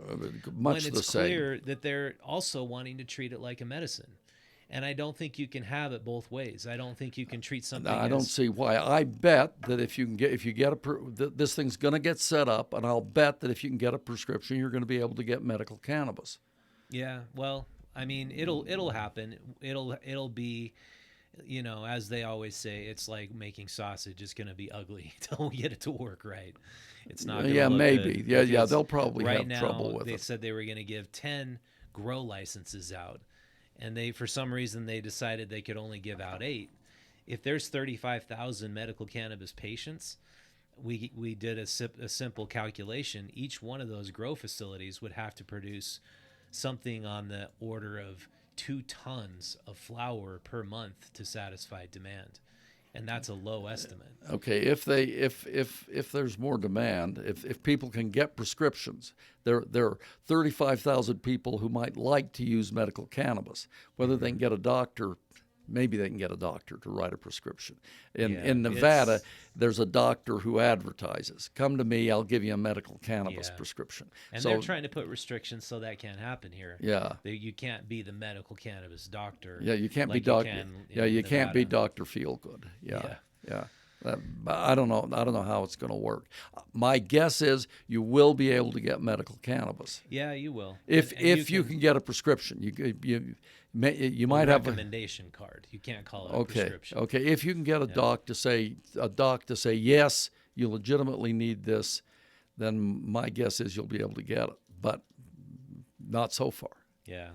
much when the it's same. clear that they're also wanting to treat it like a medicine. And I don't think you can have it both ways. I don't think you can treat something. I don't see why. I bet that if you get this thing's going to get set up, and I'll bet that if you can get a prescription, you're going to be able to get medical cannabis. Yeah, well, I mean, it'll happen. It'll be, as they always say, it's like making sausage. It's going to be ugly until we get it to work right. It's not going to look maybe. good. Yeah, they'll probably right have now, trouble with it. They said they were going to give 10 grow licenses out, and for some reason they decided they could only give out 8. If there's 35,000 medical cannabis patients, we did a simple calculation. Each one of those grow facilities would have to produce something on the order of 2 tons of flower per month to satisfy demand, and that's a low estimate. Okay, if there's more demand, if people can get prescriptions, there are 35,000 people who might like to use medical cannabis. Whether they can get a doctor. Maybe they can get a doctor to write a prescription. In Nevada, there's a doctor who advertises, come to me, I'll give you a medical cannabis prescription. And they're trying to put restrictions so that can't happen here. Yeah. You can't be the medical cannabis doctor. Yeah, you can't like be doctor. You Nevada. can't be Dr. Feelgood. Yeah. I don't know how it's going to work. My guess is you will be able to get medical cannabis. Yeah, you will. If you can get a prescription. You You might have a recommendation card. You can't call it a okay. prescription. Okay, if you can get a doc to say yes, you legitimately need this, then my guess is you'll be able to get it. But not so far. Yeah.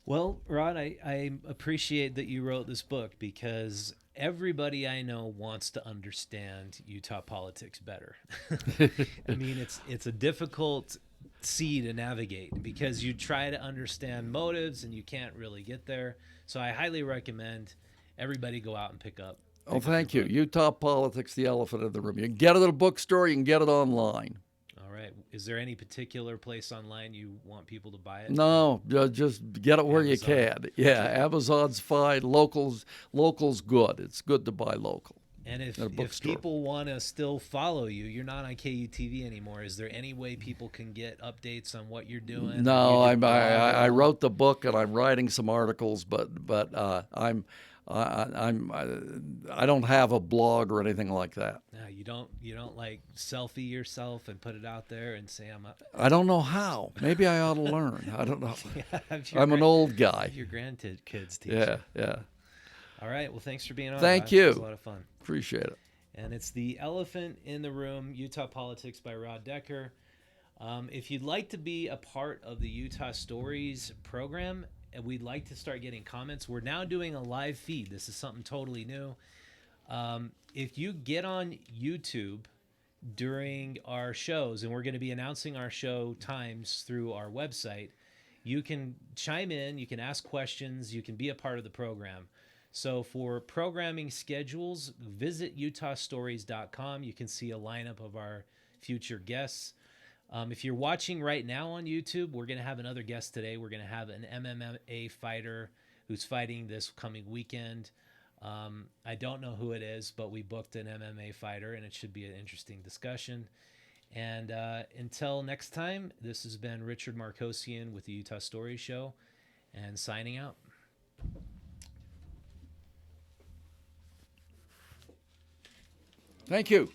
Well, Rod, I appreciate that you wrote this book because everybody I know wants to understand Utah politics better. I mean, it's a difficult sea to navigate because you try to understand motives and you can't really get there. So I highly recommend everybody go out and pick up. Oh, thank you. Utah Politics, the elephant in the room. You can get it at a bookstore. You can get it online. All right. Is there any particular place online you want people to buy it? No, just get it where Amazon. you can. Yeah, Amazon's fine. Local's good. It's good to buy local. And if At a bookstore. people want to still follow you, you're not on KUTV anymore. Is there any way people can get updates on what you're doing? No, You do I blog? wrote the book and I'm writing some articles, but I don't have a blog or anything like that. No, you don't like selfie yourself and put it out there and say I'm a. I don't know how. Maybe I ought to learn. I don't know. Have your I'm an old guy. have your grandkids teach Yeah, you. yeah. All right. Well, thanks for being on. Thank Rod. you. It was a lot of fun. Appreciate it. And it's The Elephant in the Room, Utah Politics by Rod Decker. If you'd like to be a part of the Utah Stories program, and we'd like to start getting comments, we're now doing a live feed. This is something totally new. If you get on YouTube during our shows, and we're going to be announcing our show times through our website, you can chime in, you can ask questions, you can be a part of the program. So for programming schedules, visit utahstories.com. You can see a lineup of our future guests. If you're watching right now on YouTube, we're going to have another guest today. We're going to have an MMA fighter who's fighting this coming weekend. I don't know who it is, but we booked an MMA fighter, and it should be an interesting discussion. And until next time, this has been Richard Markosian with the Utah Stories Show, and signing out. Thank you.